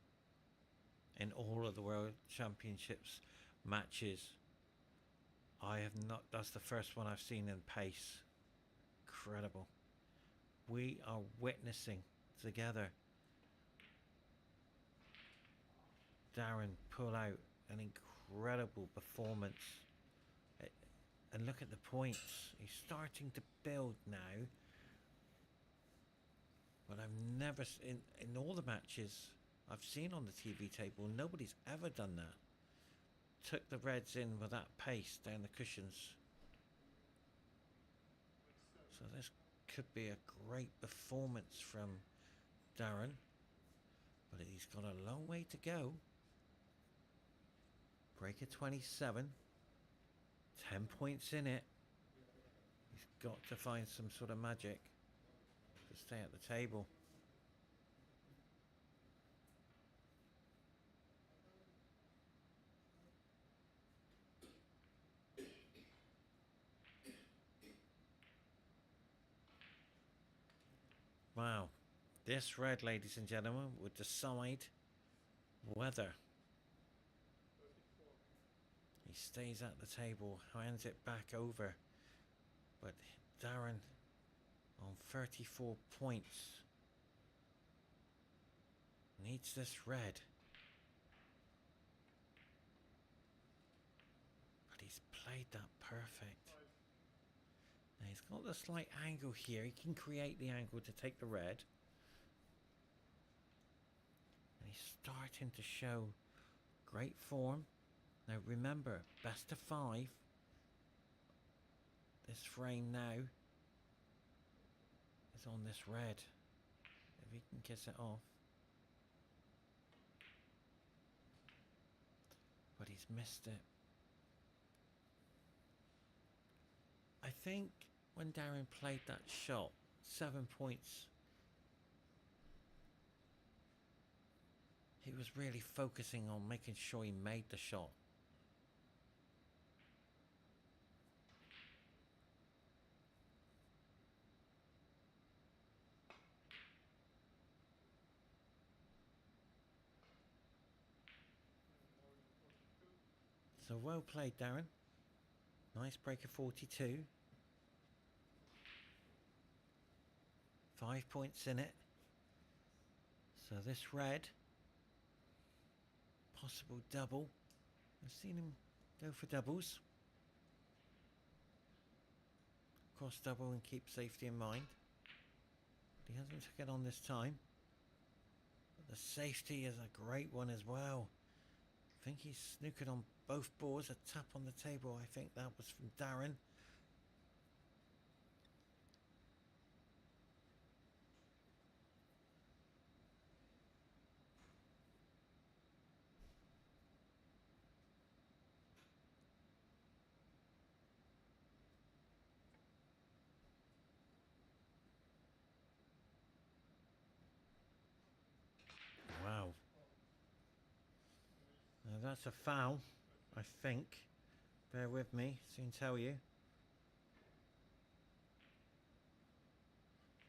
in all of the World Championships matches. I have not. That's the first one I've seen in pace. Incredible. We are witnessing together Darren pull out an incredible performance. And look at the points. He's starting to build now. But I've never, in all the matches I've seen on the TV table, nobody's ever done that. Took the reds in with that pace down the cushions. So this could be a great performance from Darren. But he's got a long way to go. Breaker 27. 10 points in it. He's got to find some sort of magic to stay at the table. Wow. This red, ladies and gentlemen, would decide whether he stays at the table, hands it back over. But Darren on 34 points needs this red. But he's played that perfect. Now he's got the slight angle here. He can create the angle to take the red. And he's starting to show great form. Now remember, best of 5. This frame now is on this red. If he can kiss it off. But he's missed it. I think when Darren played that shot, 7 points, he was really focusing on making sure he made the shot. So well played, Darren. Nice break of 42. 5 points in it. So this red, possible double. I've seen him go for doubles. Cross double and keep safety in mind. But he hasn't took it on this time. But the safety is a great one as well. I think he's snookered on both boards. A tap on the table, I think that was from Darren. Wow. Now that's a foul, I think. Bear with me, soon tell you.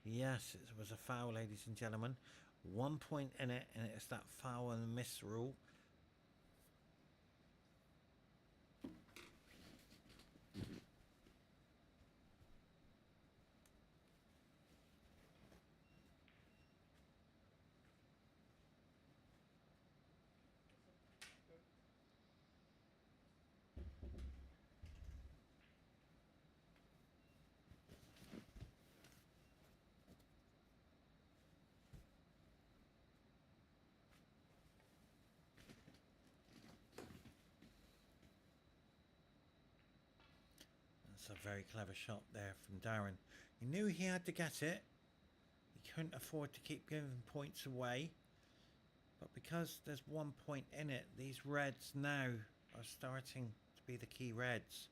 Yes, it was a foul, ladies and gentlemen. 1 point in it, and it's that foul and miss rule. That's a very clever shot there from Darren. He knew he had to get it. He couldn't afford to keep giving points away. But because there's 1 point in it, these reds now are starting to be the key reds.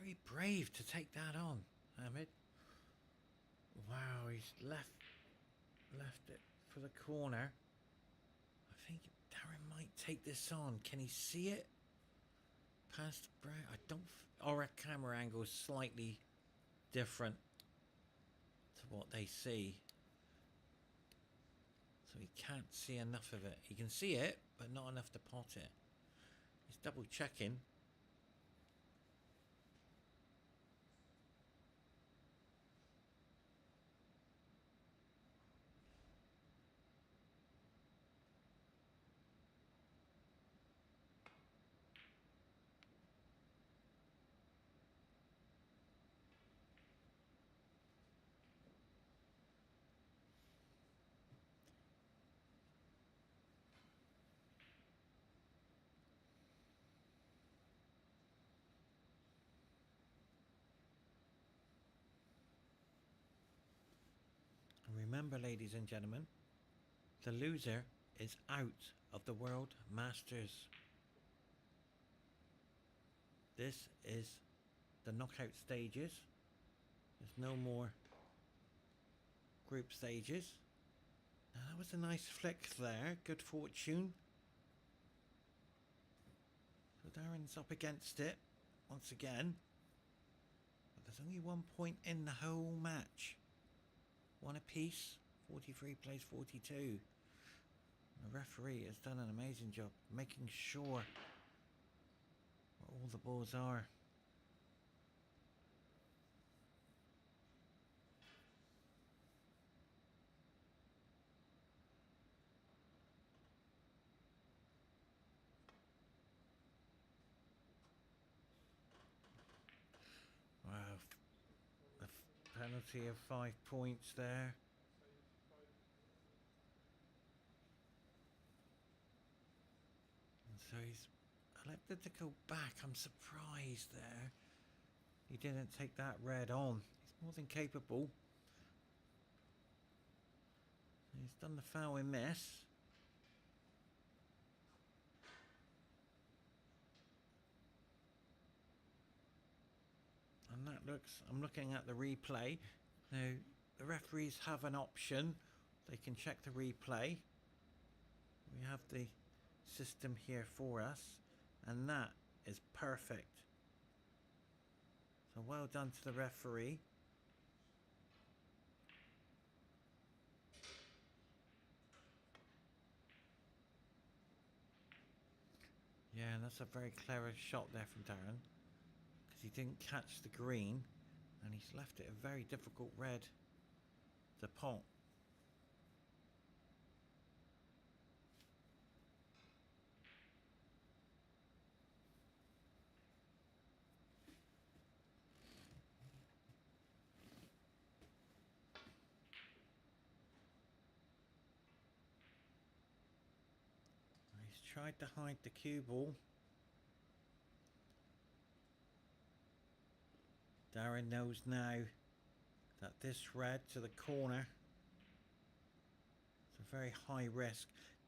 Very brave to take that on, Ahemd. Wow, he's left it for the corner. I think Darren might take this on. Can he see it? Past Brown. I don't. Our camera angle is slightly different. to what they see. So he can't see enough of it. He can see it, but not enough to pot it. He's double checking. Remember, ladies and gentlemen, the loser is out of the World Masters. This is the knockout stages. There's no more group stages. Now, that was a nice flick there. Good fortune. So Darren's up against it once again. But there's only 1 point in the whole match. One apiece. 43 plays 42. The referee has done an amazing job making sure where all the balls are. Wow. A penalty of 5 points there. So he's elected to go back. I'm surprised there. He didn't take that red on. He's more than capable. He's done the foul in this. And that looks, I'm looking at the replay. Now, the referees have an option. They can check the replay. We have the system here for us, and that is perfect. So well done to the referee. Yeah, and that's a very clever shot there from Darren, because he didn't catch the green and he's left it a very difficult red to pot. He's tried to hide the cue ball. Darren knows now that this red to the corner is a very high risk.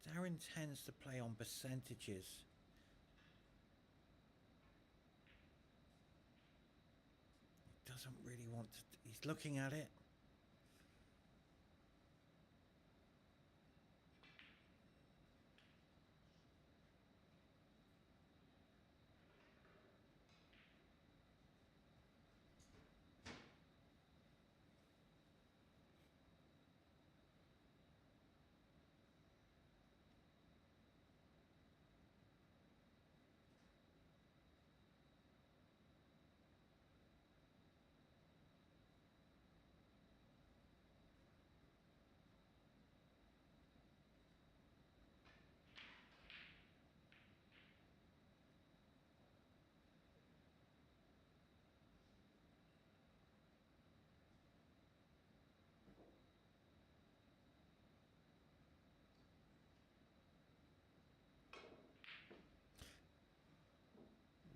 Darren tends to play on percentages. He doesn't really want to, he's looking at it.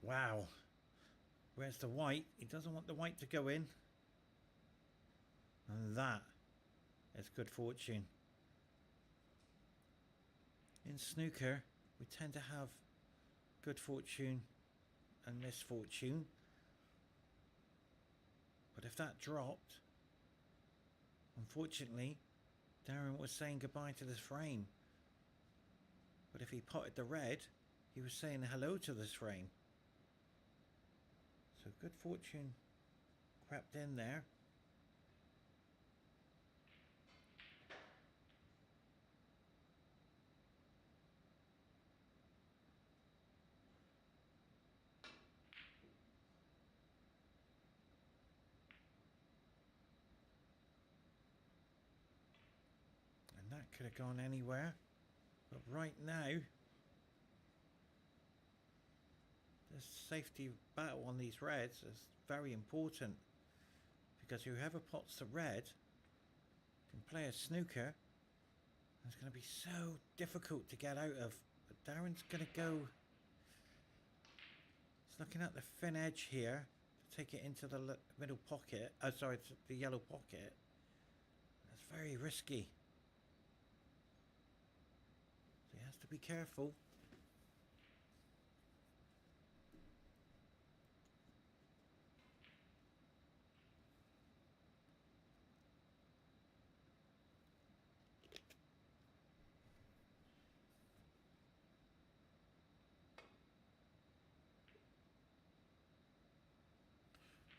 Wow. Where's the white? He doesn't want the white to go in. And that is good fortune. In snooker, we tend to have good fortune and misfortune. But if that dropped, unfortunately, Darren was saying goodbye to this frame. But if he potted the red, he was saying hello to this frame. So good fortune crept in there. could have gone anywhere. But right now, the safety battle on these reds is very important. Because whoever pots the red can play a snooker. It's going to be so difficult to get out of. But Darren's going to go. He's looking at the thin edge here to take it into the middle pocket. Oh, sorry, the yellow pocket. That's very risky. So he has to be careful.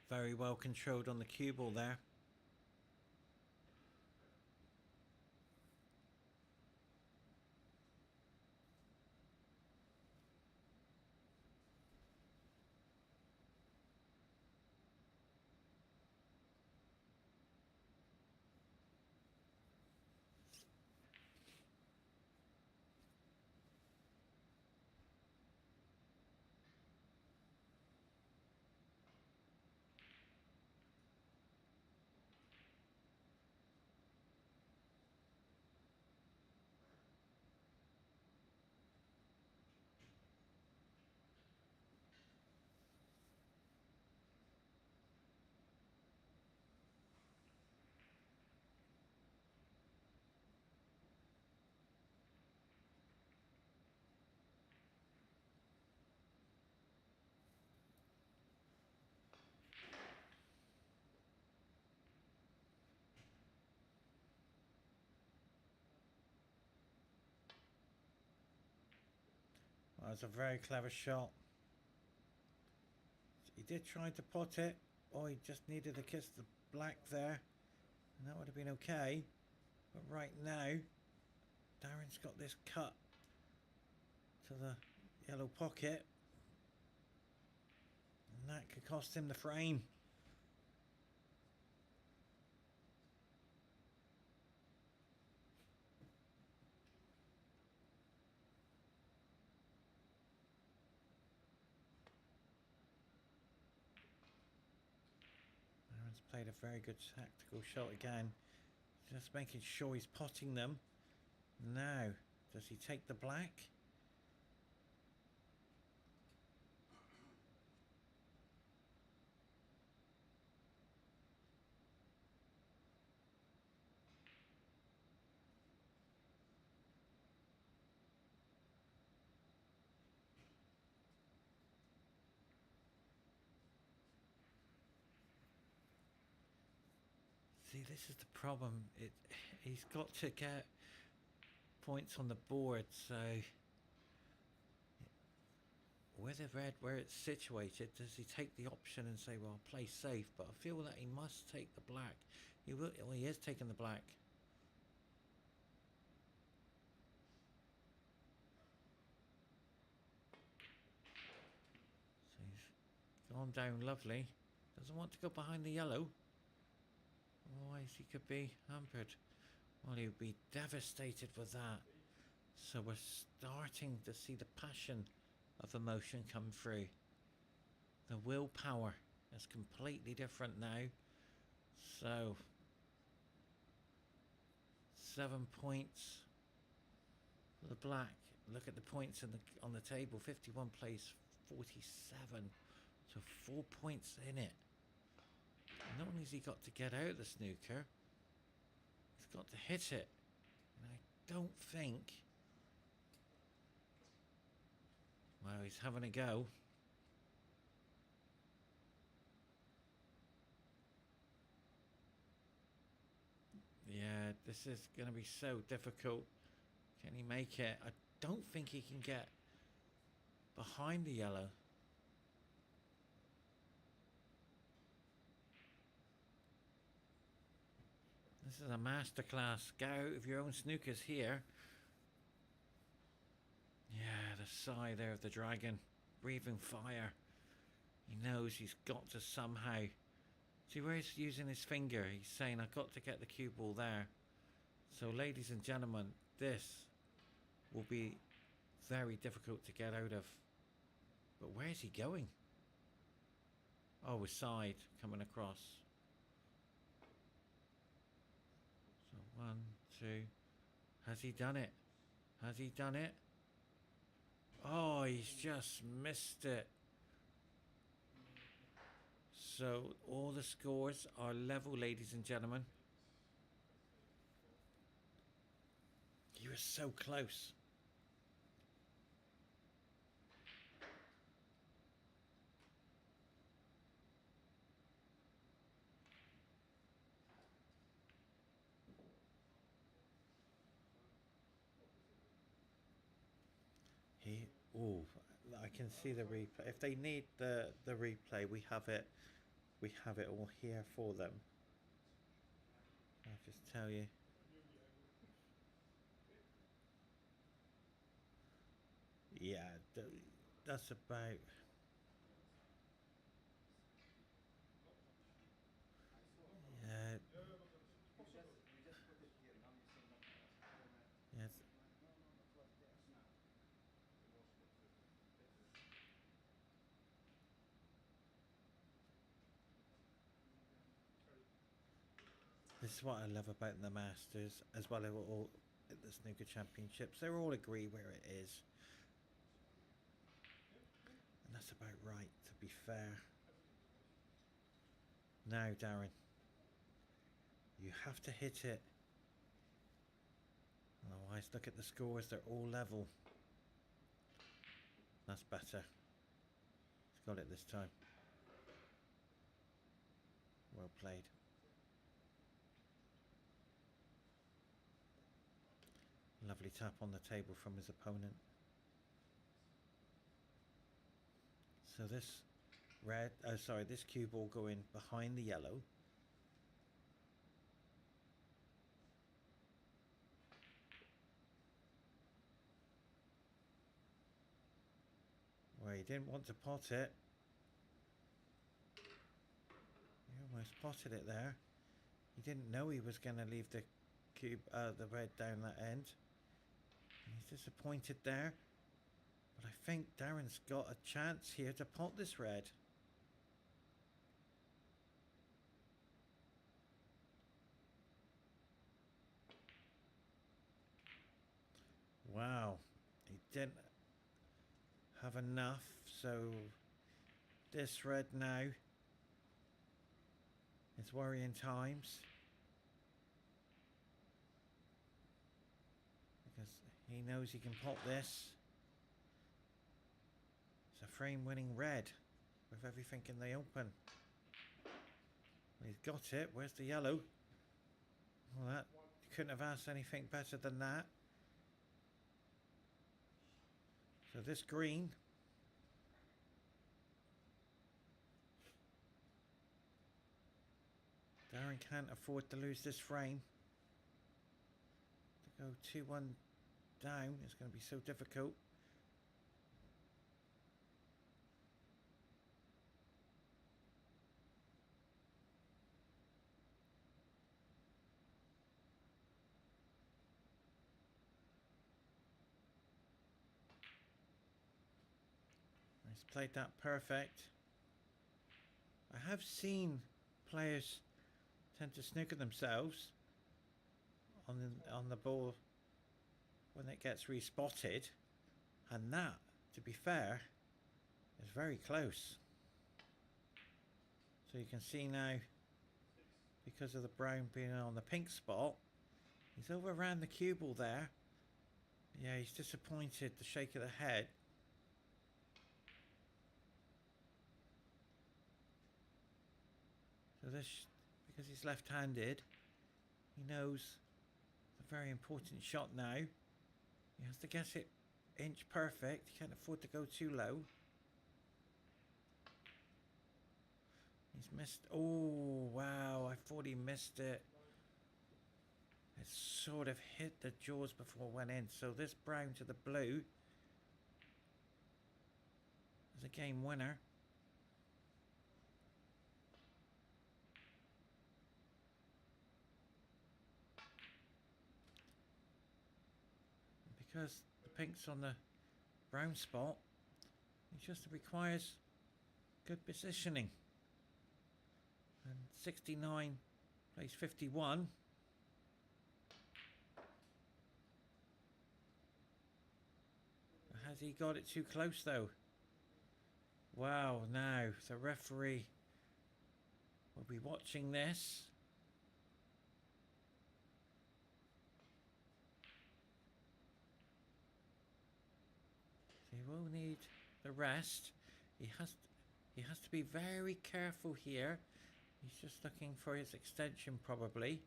Very well controlled on the cue ball there. Well, that was a very clever shot. He did try to pot it. Oh, he just needed to kiss the black there. And that would have been okay. But right now, Darren's got this cut to the yellow pocket. And that could cost him the frame. Darren's played a very good tactical shot again. Just making sure he's potting them. Now, does he take the black? See, this is the problem. He's got to get points on the board, so with the red where it's situated, does he take the option and say, well, I'll play safe? But I feel that he must take the black. He will. Well, he is taking the black. So he's gone down lovely. Doesn't want to go behind the yellow. Otherwise he could be hampered. Well, he would be devastated with that. So we're starting to see the passion of emotion come through. The willpower is completely different now. So 7 points for the black. Look at the points on the table. 51 plays 47. So 4 points in it. Not only has he got to get out of the snooker, he's got to hit it. And I don't think... Well, he's having a go. Yeah, this is going to be so difficult. Can he make it? I don't think he can get behind the yellow. This is a masterclass. Get out of your own snookers here. Yeah, the sigh there of the dragon. Breathing fire. He knows he's got to somehow... See where he's using his finger? He's saying, I've got to get the cue ball there. So, ladies and gentlemen, this will be very difficult to get out of. But where's he going? Oh, his side coming across. So 1, 2. Has he done it? Has he done it? Oh, he's just missed it. So all the scores are level, ladies and gentlemen. He was so close. Oh, I can see the replay. If they need the replay, we have it. We have it all here for them. I'll just tell you. Yeah, that's about. Yeah. Yes. This is what I love about the Masters, as well as all the snooker championships. They all agree where it is, and that's about right. To be fair. Now, Darren, you have to hit it. Otherwise, look at the scores. They're all level. That's better. He's got it this time. Well played. Lovely tap on the table from his opponent. So this this cue ball going behind the yellow. Where he didn't want to pot it. He almost potted it there. He didn't know he was going to leave the the red down that end. He's disappointed there. But I think Darren's got a chance here to pot this red. Wow. He didn't have enough, so this red now is worrying times. Because he knows he can pot this. It's a frame winning red with everything in the open. He's got it. Where's the yellow? Well, that you couldn't have asked anything better than that. So this green Darren can't afford to lose this frame. To go 2-1 down is going to be so difficult. He's played that perfect. I have seen players tend to snooker themselves on the ball when it gets respotted, and that, to be fair, is very close. So you can see now, because of the brown being on the pink spot, he's over around the cue ball there. Yeah, he's disappointed, the shake of the head. So this, because he's left-handed, he knows it's a very important shot now. He has to guess it inch perfect. He can't afford to go too low. He's missed. Oh, wow. I thought he missed it. It sort of hit the jaws before it went in. So this brown to the blue is a game winner. because the pink's on the brown spot. It just requires good positioning. And 69 plays 51. Has he got it too close though? Wow, now the referee will be watching this. He will need the rest. He has to be very careful here. He's just looking for his extension probably.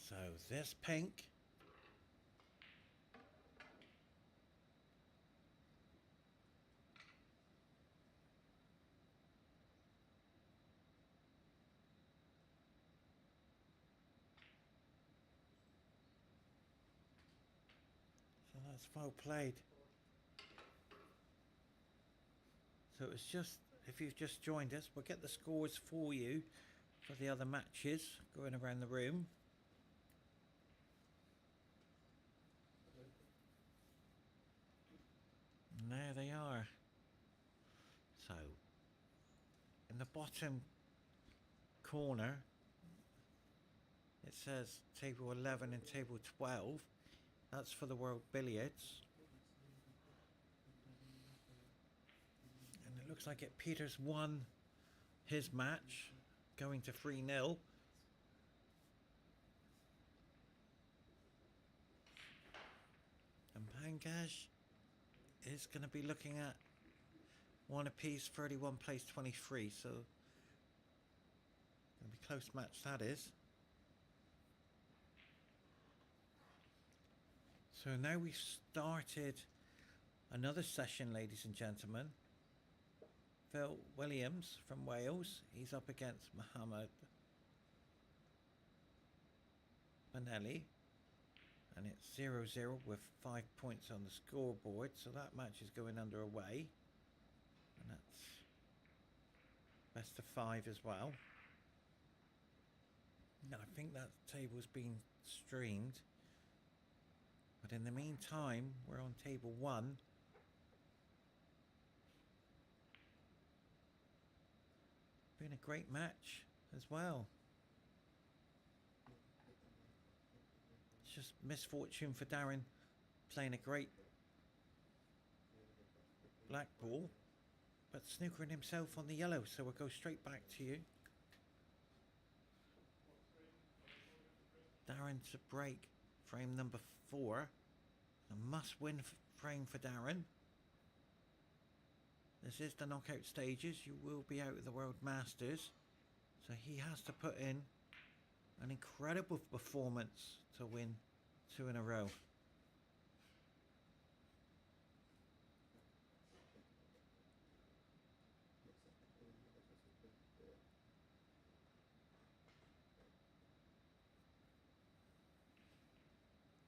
So this pink so that's well played. So it's just, if you've just joined us, we'll get the scores for you for the other matches going around the room. And there they are. So in the bottom corner it says table 11 and table 12. That's for the World Billiards. And it looks like Peter's won his match, going to 3-0. And Pankaj is going to be looking at one apiece. 31 plays 23, so going to be close match that is. So now we've started another session, ladies and gentlemen. Phil Williams from Wales, he's up against Mohammed Benelli, and it's 0-0 with 5 points on the scoreboard, so that match is going underway, and that's best of 5 as well. Now I think that table's been streamed, but in the meantime we're on table 1. Been a great match as well. It's just misfortune for Darren playing a great black ball, but snookering himself on the yellow, so we'll go straight back to you. Darren to break frame number 4. A must-win frame for Darren. This is the knockout stages. You will be out of the World Masters, so he has to put in an incredible performance to win 2 in a row.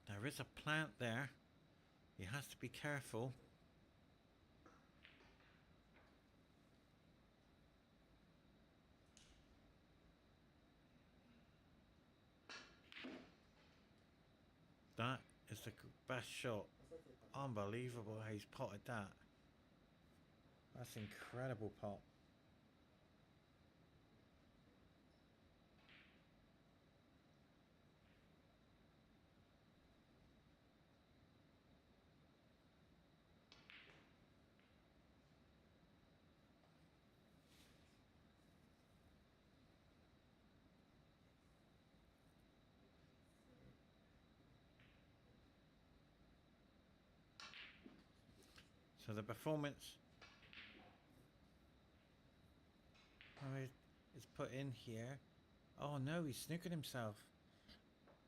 There is a plant there. He has to be careful. That is the best shot. Unbelievable how he's potted that. That's incredible pot. So the performance is put in here. Oh no, he's snookered himself.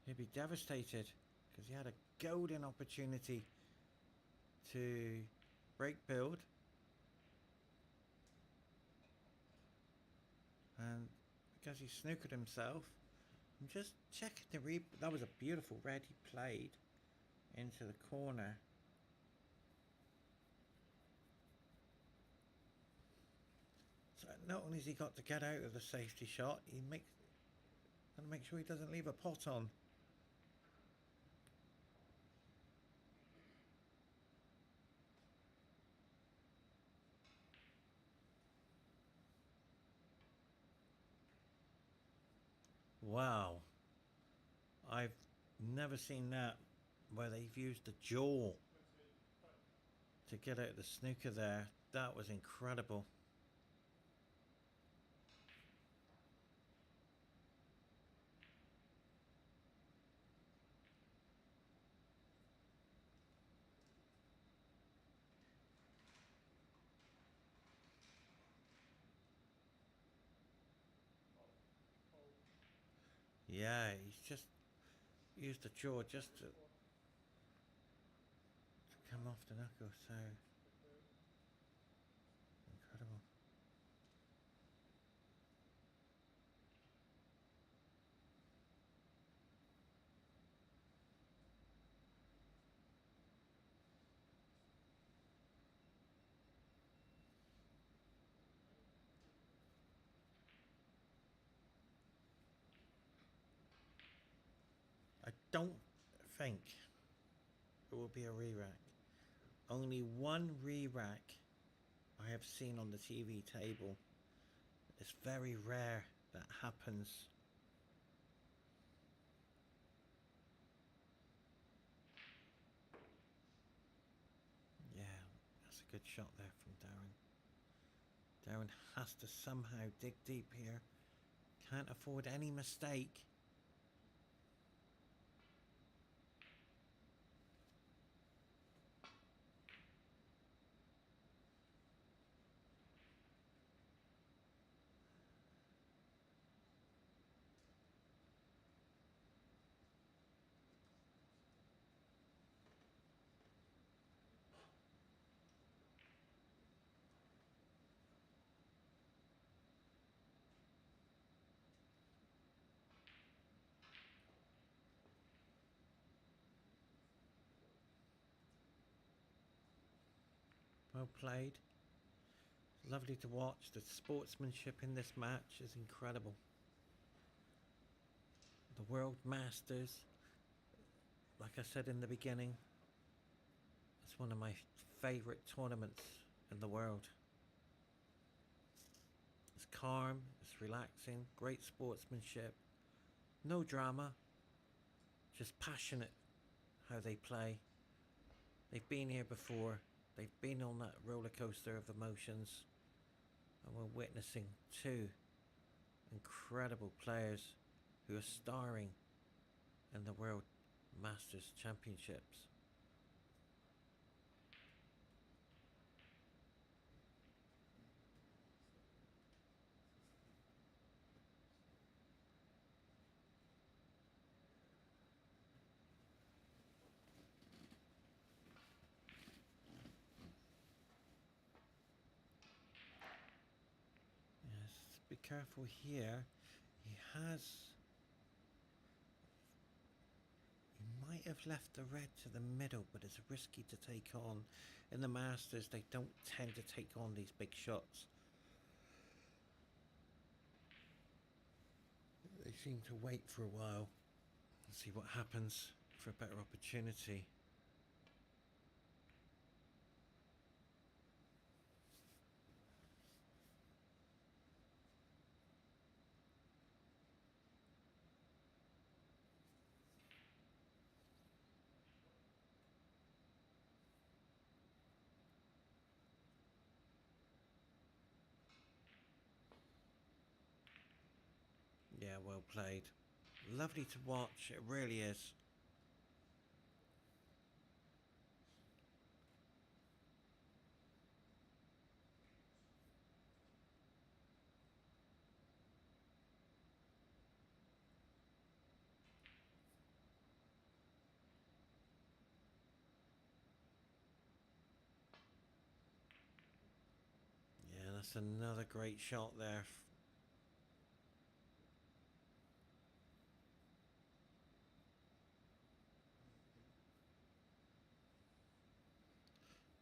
He'd be devastated because he had a golden opportunity to break build. And because he snookered himself, I'm just checking the replay. That was a beautiful red he played into the corner. So not only has he got to get out of the safety shot, he makes and make sure he doesn't leave a pot on. Wow, I've never seen that where they've used the jaw to get out the snooker there. That was incredible. Yeah, he's just used the jaw just to come off the knuckle. So incredible. I don't think it will be a re-rack. Only one re-rack I have seen on the TV table. It's very rare that happens. Yeah, that's a good shot there from Darren. Darren has to somehow dig deep here. Can't afford any mistake. Well played. Lovely to watch. The sportsmanship in this match is incredible. The World Masters, like I said in the beginning, it's one of my favourite tournaments in the world. It's calm, it's relaxing, great sportsmanship, no drama, just passionate how they play. They've been here before, they've been on that roller coaster of emotions, and we're witnessing two incredible players who are starring in the World Masters Championships. Yes, be careful here. He might have left the red to the middle, but it's risky to take on. In the Masters, they don't tend to take on these big shots. They seem to wait for a while and see what happens for a better opportunity. Yeah, well played. Lovely to watch, it really is. Yeah, that's another great shot there.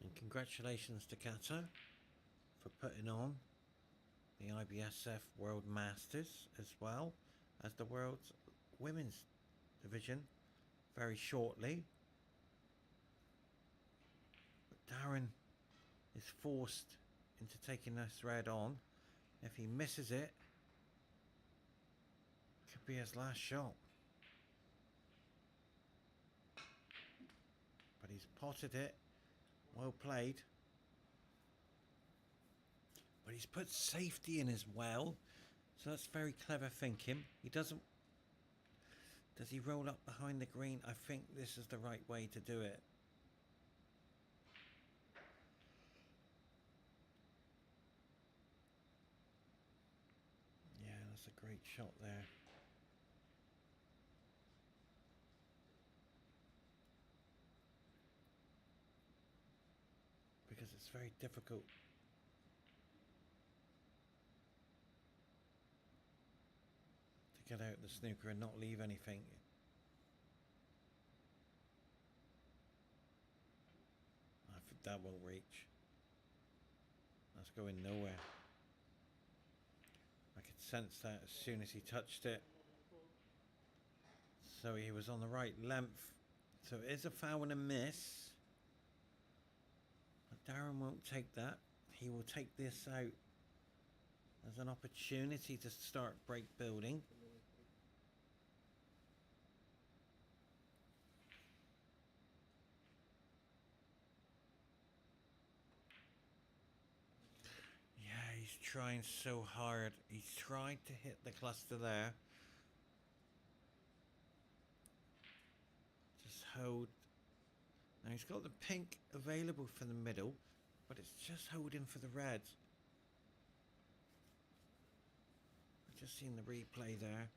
And congratulations to Qatar for putting on the IBSF World Masters as well as the World's Women's Division very shortly. But Darren is forced into taking this red on. If he misses it, could be his last shot. But he's potted it. Well played. But he's put safety in as well. So that's very clever thinking. He doesn't... Does he roll up behind the green? I think this is the right way to do it. Yeah, that's a great shot there. Because it's very difficult to get out the snooker and not leave anything. I think that won't reach. That's going nowhere. I could sense that as soon as he touched it. So he was on the right length. So it is a foul and a miss. But Darren won't take that. He will take this out as an opportunity to start break building. Yeah, he's trying so hard. He's tried to hit the cluster there. Just hold. Now he's got the pink available for the middle, but it's just holding for the red. I've just seen the replay there.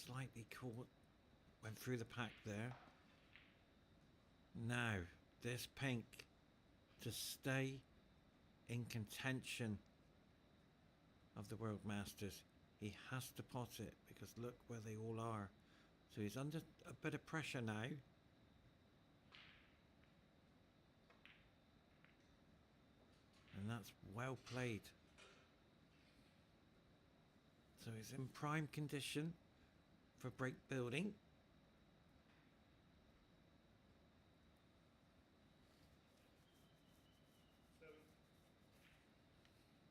Slightly caught, went through the pack there. Now, this pink to stay in contention of the World Masters, he has to pot it because look where they all are. So he's under a bit of pressure now. And that's well played. So he's in prime condition for break building.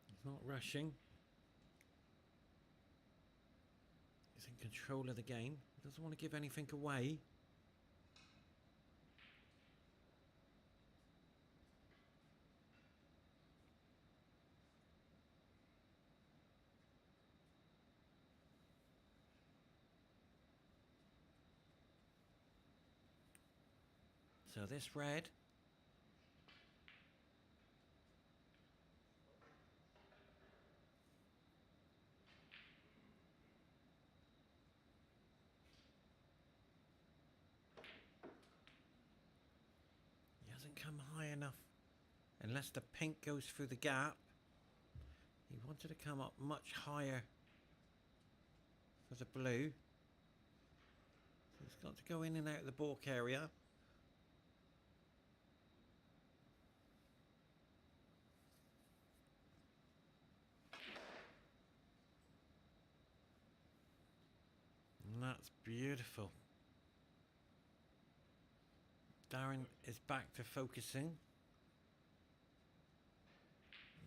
He's not rushing. He's in control of the game. He doesn't want to give anything away. So this red he hasn't come high enough unless the pink goes through the gap. He wanted to come up much higher for the blue. So he's got to go in and out of the balk area. And that's beautiful. Darren is back to focusing.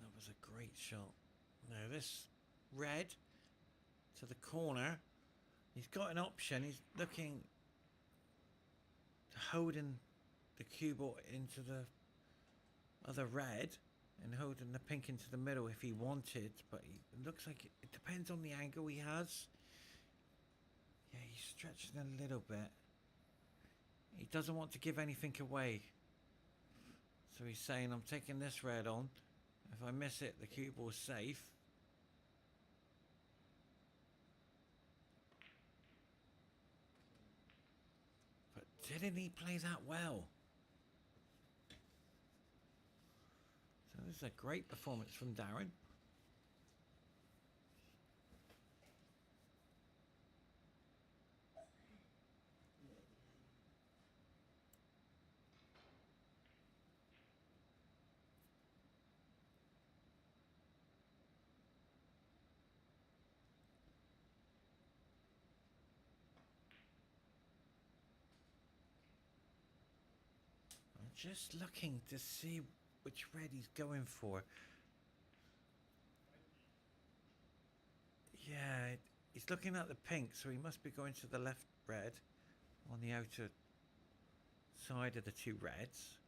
That was a great shot. Now this red to the corner. He's got an option. He's looking to holding the cue ball into the other red and holding the pink into the middle if he wanted, but it looks like it depends on the angle he has. Yeah, he's stretching a little bit. He doesn't want to give anything away. So he's saying, I'm taking this red on. If I miss it, the cue ball's safe. But didn't he play that well? So this is a great performance from Darren. just looking to see which red he's going for. Yeah, he's looking at the pink, so he must be going to the left red on the outer side of the two reds.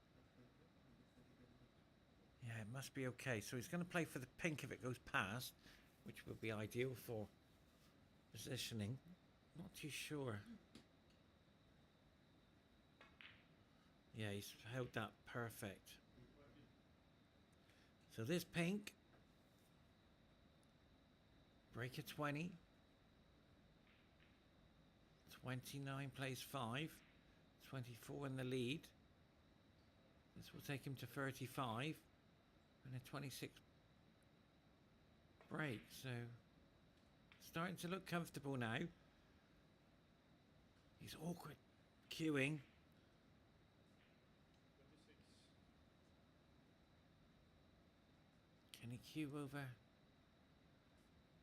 Yeah, it must be okay. So he's going to play for the pink if it goes past, which would be ideal for positioning. Not too sure. Yeah, he's held that perfect. So this pink, break a 20. 29 plays 5. 24 in the lead. This will take him to 35. And a 26 break. So starting to look comfortable now. He's awkward queuing. Can he queue over?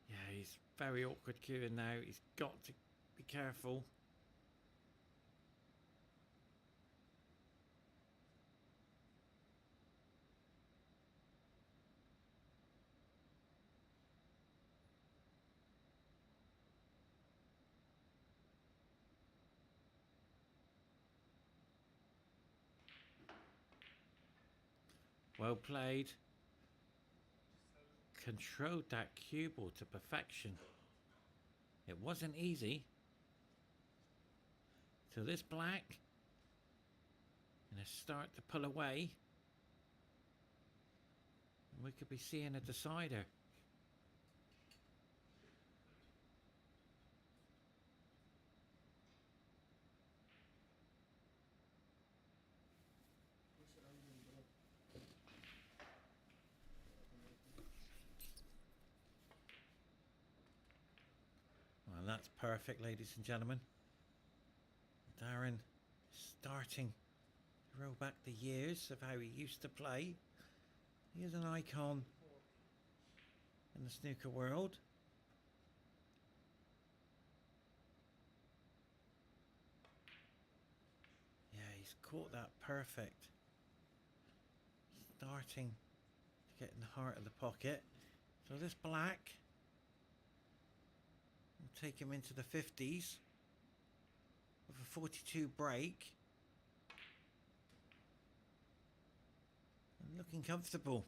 Yeah, he's very awkward queuing now. He's got to be careful. Well played. Controlled that cue ball to perfection. It wasn't easy. So this black gonna start to pull away. We could be seeing a decider. Well, that's perfect, ladies and gentlemen. Darren starting to roll back the years of how he used to play. He is an icon in the snooker world. Yeah, he's caught that perfect. Starting to get in the heart of the pocket. So this black will take him into the 50s with a 42 break. And looking comfortable.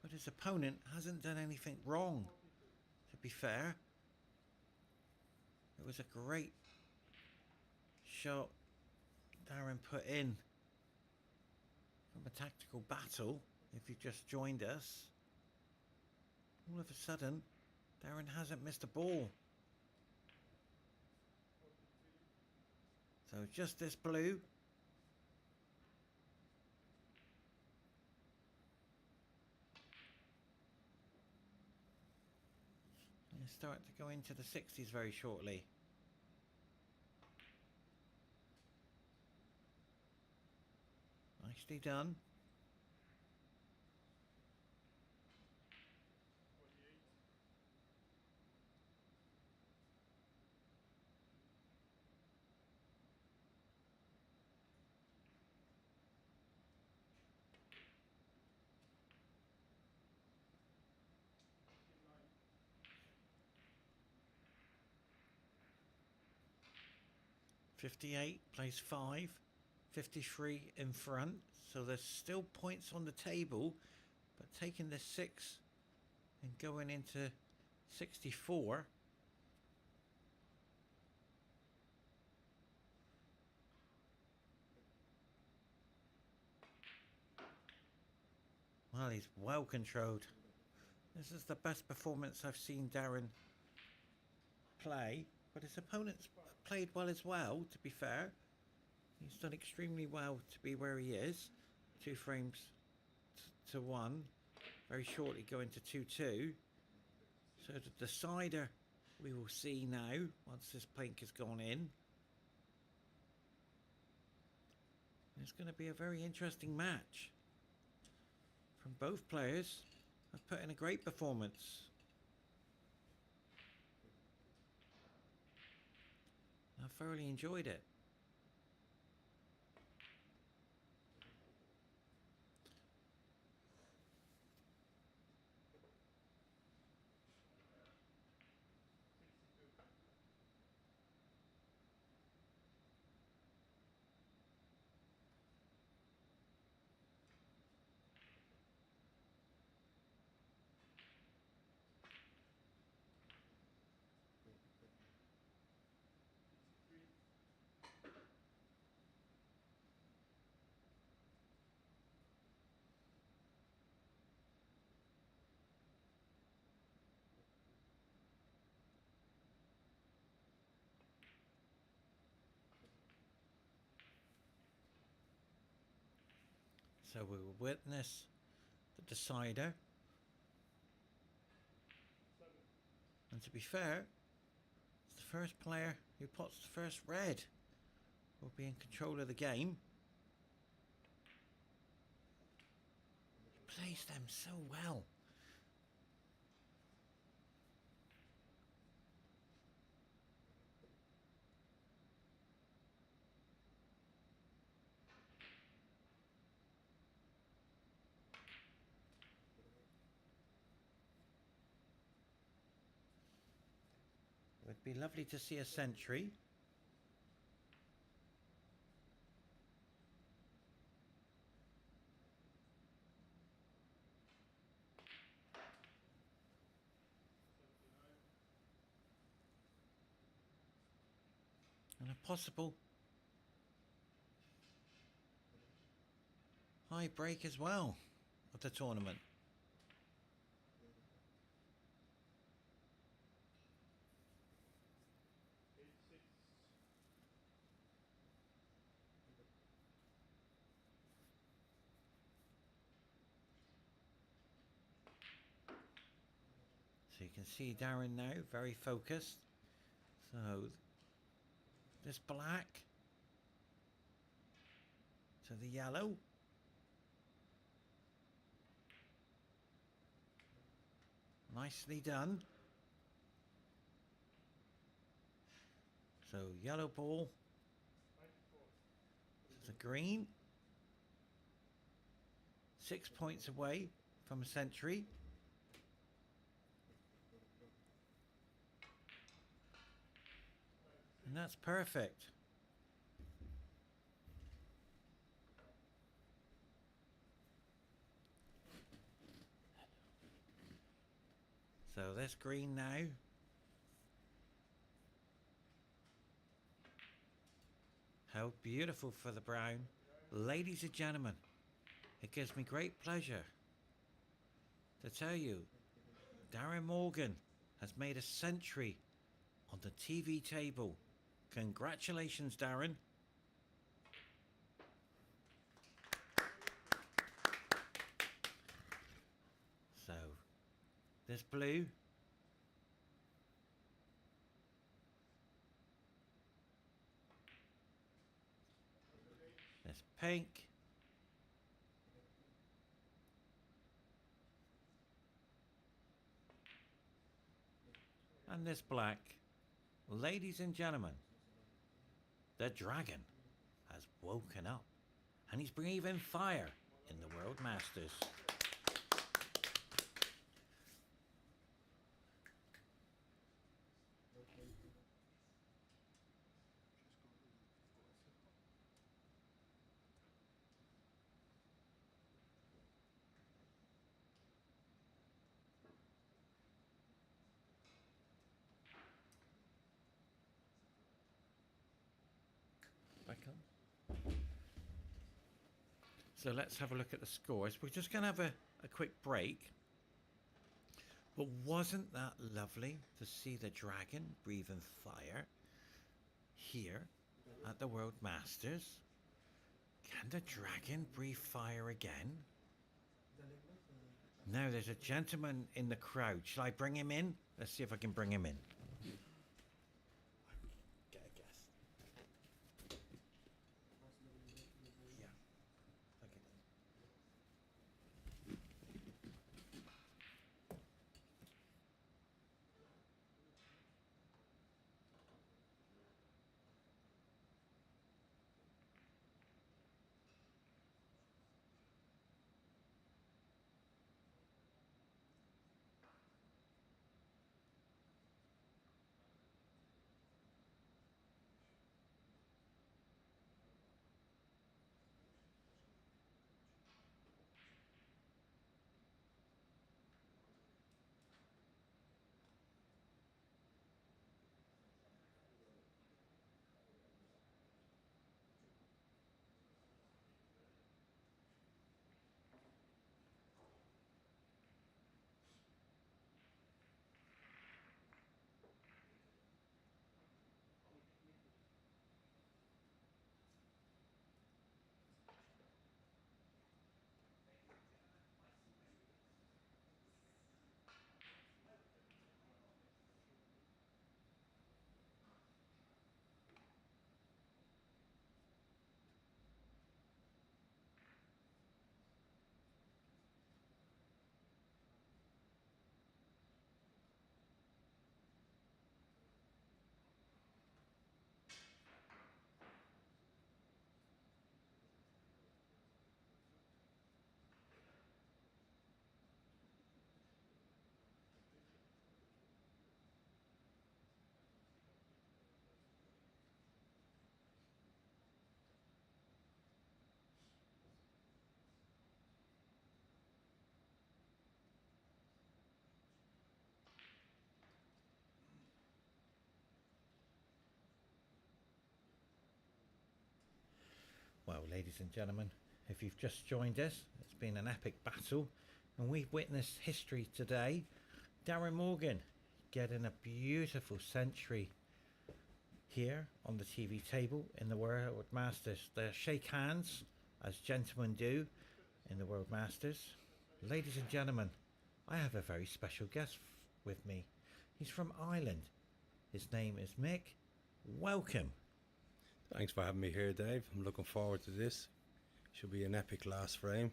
But his opponent hasn't done anything wrong, to be fair. It was a great shot Darren put in from a tactical battle. If you've just joined us, all of a sudden Darren hasn't missed a ball. So just this blue. Going to start to go into the 60s very shortly. Nicely done. .58 plays 5, 53 in front, so there's still points on the table, but taking the 6 and going into 64. Well, he's well controlled. This is the best performance I've seen Darren play, but his opponent's played well as well, to be fair. He's done extremely well to be where he is. 2 frames to 1. Very shortly going to 2-2. So the decider we will see now once this pink has gone in. It's going to be a very interesting match. From both players have put in a great performance. I thoroughly enjoyed it. So we will witness the decider. And to be fair, the first player who pots the first red will be in control of the game. He plays them so well. It would be lovely to see a century. And a possible high break as well of the tournament. So you can see Darren now very focused. So this black to the yellow. Nicely done. So yellow ball to the green. 6 points away from a century. And that's perfect. So this green now. How beautiful for the brown. Ladies and gentlemen, it gives me great pleasure to tell you Darren Morgan has made a century on the TV table. Congratulations, Darren. So, this blue. This pink. And this black. Ladies and gentlemen, the dragon has woken up and he's breathing fire in the World Masters. Back on. So let's have a look at the scores. We're just going to have a quick break. But wasn't that lovely to see the dragon breathing fire here at the World Masters? Can the dragon breathe fire again? Now there's a gentleman in the crowd. Shall I bring him in? Let's see if I can bring him in. Get a guess. Yeah. Okay. ladies and gentlemen. If you've just joined us, it's been an epic battle, and we've witnessed history today. Darren Morgan getting a beautiful century here on the TV table in the World Masters. They shake hands, as gentlemen do in the World Masters. Ladies and gentlemen, I have a very special guest with me. He's from Ireland. His name is Mick. Welcome. Thanks for having me here, Dave. I'm looking forward to this. Should be an epic last frame.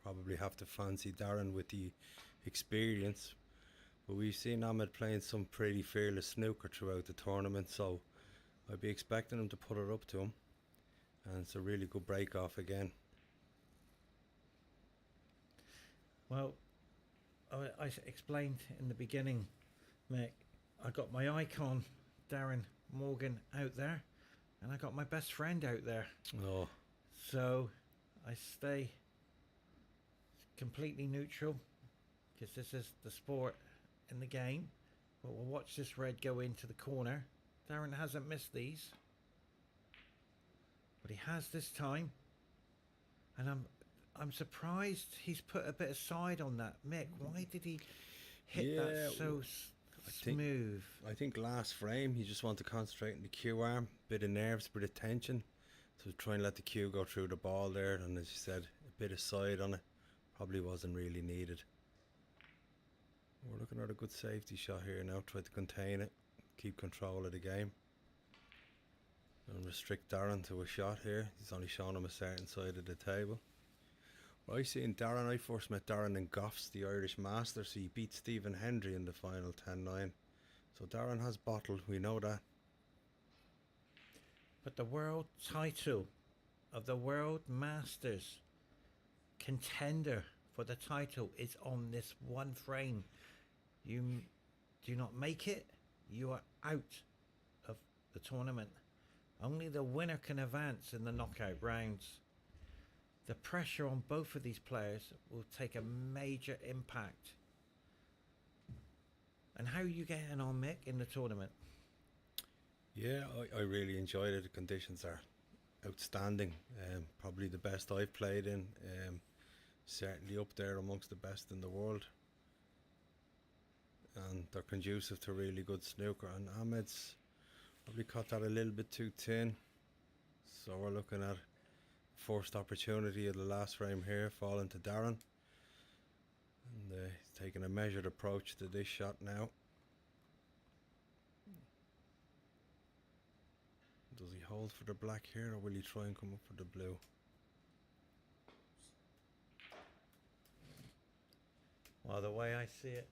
Probably have to fancy Darren with the experience. But we've seen Ahemd playing some pretty fearless snooker throughout the tournament, so I'd be expecting him to put it up to him. And it's a really good break off again. Well, I explained in the beginning, Mick, I got my icon, Darren Morgan, out there, and I got my best friend out there. Oh, So I stay completely neutral because this is the sport in the game. But we'll watch this red go into the corner. Darren hasn't missed these, but he has this time, and I'm surprised he's put a bit of side on that. Mick, why did he hit that so smooth? I think last frame he just wanted to concentrate on the cue arm. Bit of nerves, bit of tension. So try and let the cue go through the ball there, and as you said, a bit of side on it probably wasn't really needed. We're looking at a good safety shot here now. Try to contain it, keep control of the game, and restrict Darren to a shot here. He's only showing him a certain side of the table. Well, I seen Darren. I first met Darren in Goffs, the Irish Masters. So he beat Stephen Hendry in the final 10-9. So Darren has bottled. We know that. But the world title of the World Masters, contender for the title, is on this one frame. You do not make it, you are out of the tournament. Only the winner can advance in the knockout rounds. The pressure on both of these players will take a major impact. And how are you getting on, Mick, in the tournament? Yeah, I really enjoyed it. The conditions are outstanding. Probably the best I've played in. Certainly up there amongst the best in the world. And they're conducive to really good snooker. And Ahmed's probably caught that a little bit too thin. So we're looking at first opportunity of the last frame here, falling to Darren. And he's taking a measured approach to this shot now. Does he hold for the black here, or will he try and come up for the blue? Well, the way I see it,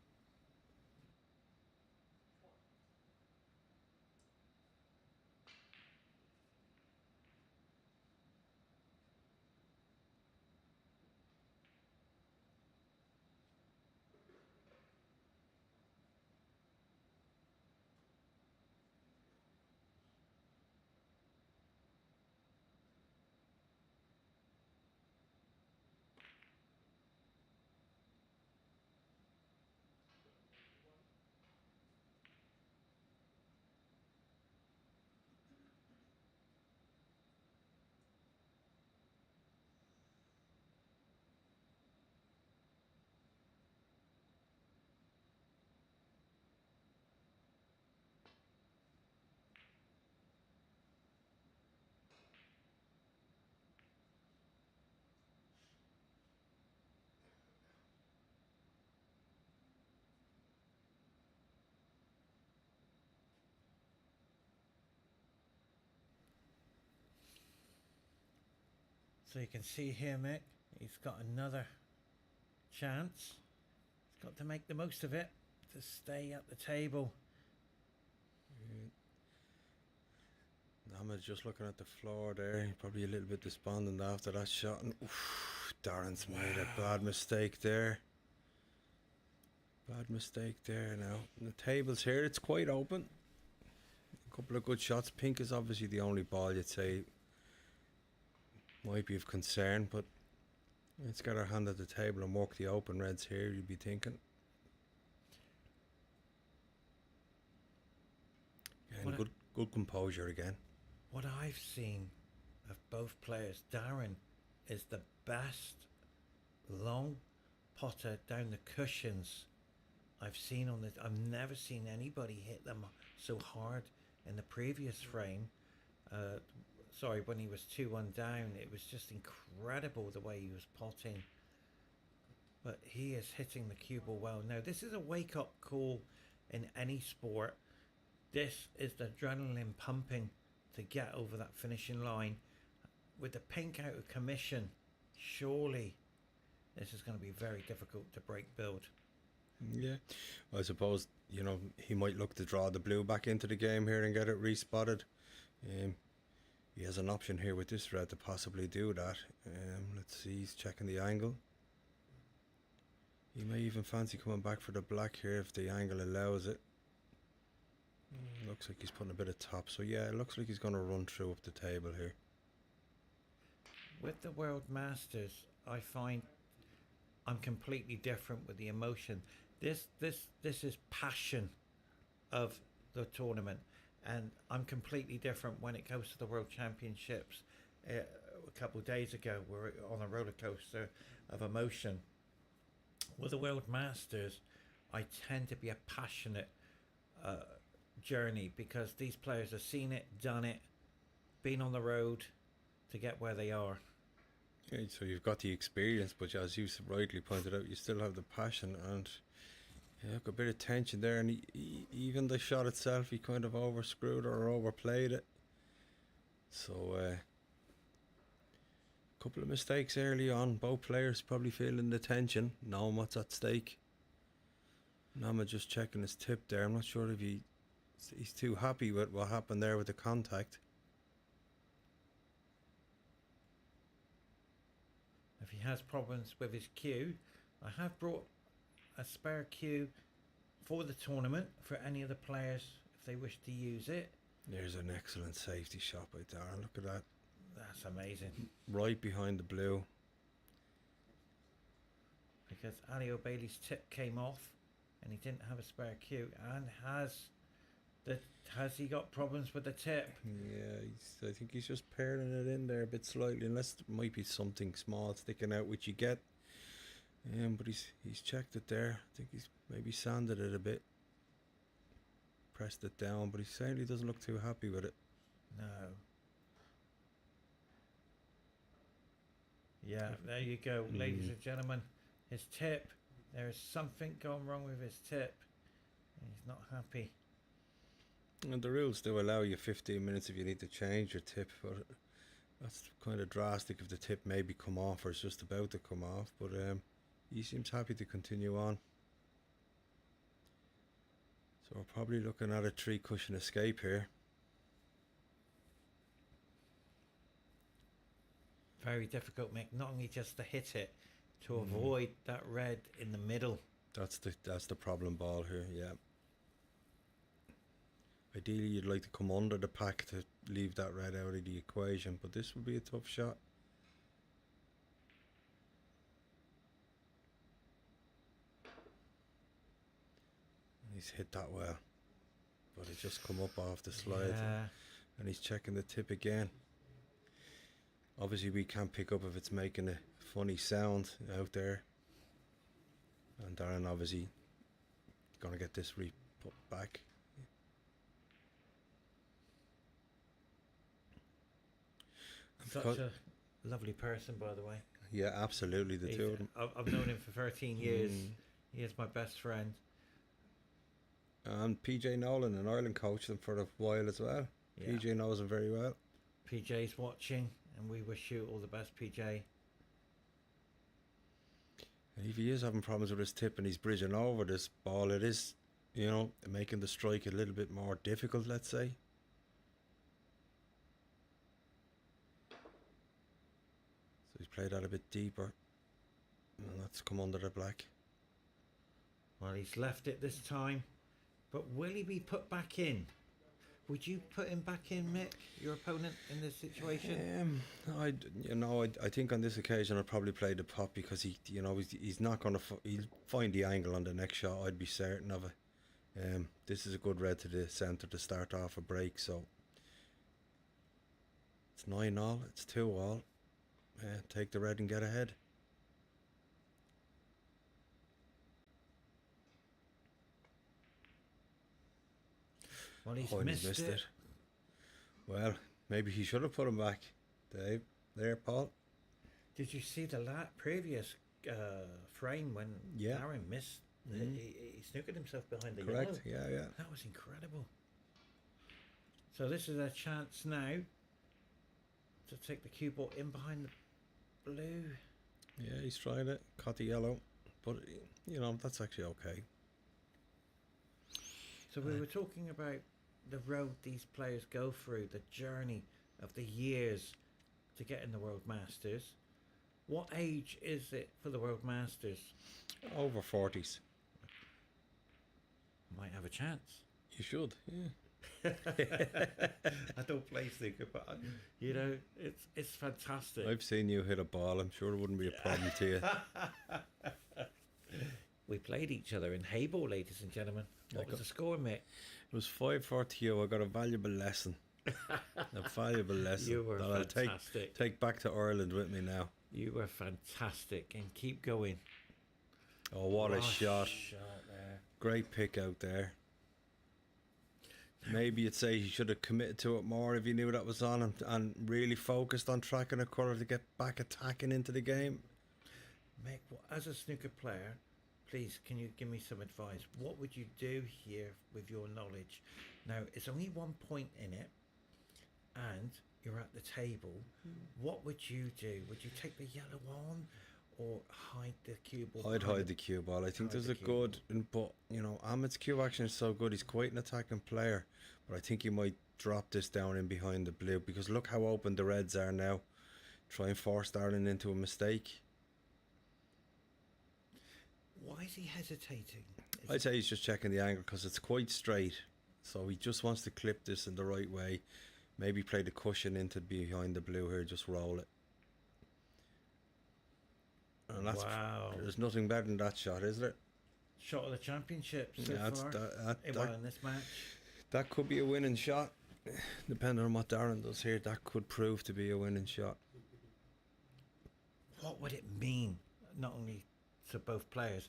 so you can see here, Mick, he's got another chance. He's got to make the most of it to stay at the table. Ahmed's just looking at the floor there. He's probably a little bit despondent after that shot. And Darren's made a bad mistake there. Bad mistake there now. And the table's here. It's quite open. A couple of good shots. Pink is obviously the only ball you'd say might be of concern, but let's get our hand at the table and work the open reds here, you'd be thinking. And good composure again. What I've seen of both players. Darren is the best long potter down the cushions I've seen on this. I've never seen anybody hit them so hard in the previous frame. Sorry, when he was 2-1 down, it was just incredible the way he was potting. But he is hitting the cue ball well. Now, this is a wake-up call in any sport. This is the adrenaline pumping to get over that finishing line. With the pink out of commission, surely this is going to be very difficult to break build. Yeah, I suppose, you know, he might look to draw the blue back into the game here and get it respotted. He has an option here with this red to possibly do that. Let's see, he's checking the angle. He may even fancy coming back for the black here if the angle allows it. Looks like he's putting a bit of top, so yeah, it looks like he's going to run through up the table here. With the World Masters, I find I'm completely different with the emotion. This is passion of the tournament, and I'm completely different when it goes to the World Championships. A couple of days ago, we were on a roller coaster of emotion. With the World Masters, I tend to be a passionate journey, because these players have seen it, done it, been on the road to get where they are. Okay, so you've got the experience, but as you rightly pointed out, you still have the passion, and yeah, got a bit of tension there, and even the shot itself, he kind of overscrewed or overplayed it. So a couple of mistakes early on. Both players probably feeling the tension, knowing what's at stake. Nama just checking his tip there. I'm not sure if he's too happy with what happened there with the contact. If he has problems with his cue, I have brought a spare cue for the tournament for any of the players if they wish to use it. There's an excellent safety shot by Darren. Look at that. That's amazing. Right behind the blue. Because Ali O'Bailey's tip came off and he didn't have a spare cue. And has he got problems with the tip? Yeah, I think he's just pairing it in there a bit slightly, unless there might be something small sticking out, which you get. But he's checked it there. I think he's maybe sanded it a bit, pressed it down, but he certainly doesn't look too happy with it. No. Yeah, there you go, ladies and gentlemen. His tip. There is something gone wrong with his tip. He's not happy. And the rules do allow you 15 minutes if you need to change your tip, but that's kind of drastic if the tip maybe come off or it's just about to come off. But he seems happy to continue on. So we're probably looking at a 3-cushion escape here. Very difficult, Mick. Not only just to hit it, to avoid that red in the middle. That's the problem ball here, yeah. Ideally, you'd like to come under the pack to leave that red out of the equation, but this would be a tough shot. He's hit that well, but it just come up off the slide. Yeah. And he's checking the tip again. Obviously, we can't pick up if it's making a funny sound out there. And Darren obviously gonna get this put back. Such a lovely person, by the way. Yeah, absolutely, the two of them. I've known him for 13 years. He is my best friend. And PJ Nolan, an Ireland coach, them for a while as well. Yeah. PJ knows him very well. PJ's watching, and we wish you all the best, PJ. And if he is having problems with his tip and he's bridging over this ball, it is, you know, making the strike a little bit more difficult, let's say. So he's played that a bit deeper. And that's come under the black. Well, he's left it this time. But will he be put back in? Would you put him back in, Mick, your opponent, in this situation? I think on this occasion I'd probably play the pop, because he's not going to he'll find the angle on the next shot. I'd be certain of it. This is a good red to the centre to start off a break, so It's 9-all. It's 2-all. Take the red and get ahead. Well, he's And missed it. Well, maybe he should have put him back. Dave, there, Paul. Did you see the previous frame when Yeah. Darren missed? He snookered himself behind the Correct. yellow. Yeah. That was incredible. So this is a chance now to take the cue ball in behind the blue. Yeah, he's tried it. Caught the yellow. But, that's actually okay. So we were talking about the road these players go through, the journey of the years to get in the World Masters. What age is it for the World Masters? Over 40s. Might have a chance. You should, yeah. I don't play snooker, but it's fantastic. I've seen you hit a ball. I'm sure it wouldn't be a problem to you. We played each other in Hayball, ladies and gentlemen. What was the score, mate? It was 5-4 to you. I got a valuable lesson. A valuable lesson You were that I'll fantastic. take back to Ireland with me now. You were fantastic, and keep going. Oh, what a shot. There. Great pick out there. Maybe you'd say he should have committed to it more if he knew that was on and really focused on tracking a curve to get back attacking into the game. Mick, as a snooker player, please, can you give me some advice? What would you do here with your knowledge? Now, it's only 1 point in it, and you're at the table. What would you do? Would you take the yellow on or hide the cue ball? I'd hide the cue ball. I think Hide there's the a cue good, but Ahmed's cue action is so good. He's quite an attacking player, but I think he might drop this down in behind the blue because look how open the reds are now. Try and force Darren into a mistake. Why is he hesitating? I'd say he's just checking the angle because it's quite straight, so he just wants to clip this in the right way. Maybe play the cushion into behind the blue here, just roll it. And that's, wow. There's nothing better than that shot, is there? Shot of the championship so Yeah, far. In this match. That could be a winning shot. Depending on what Darren does here, that could prove to be a winning shot. What would it mean, not only to both players?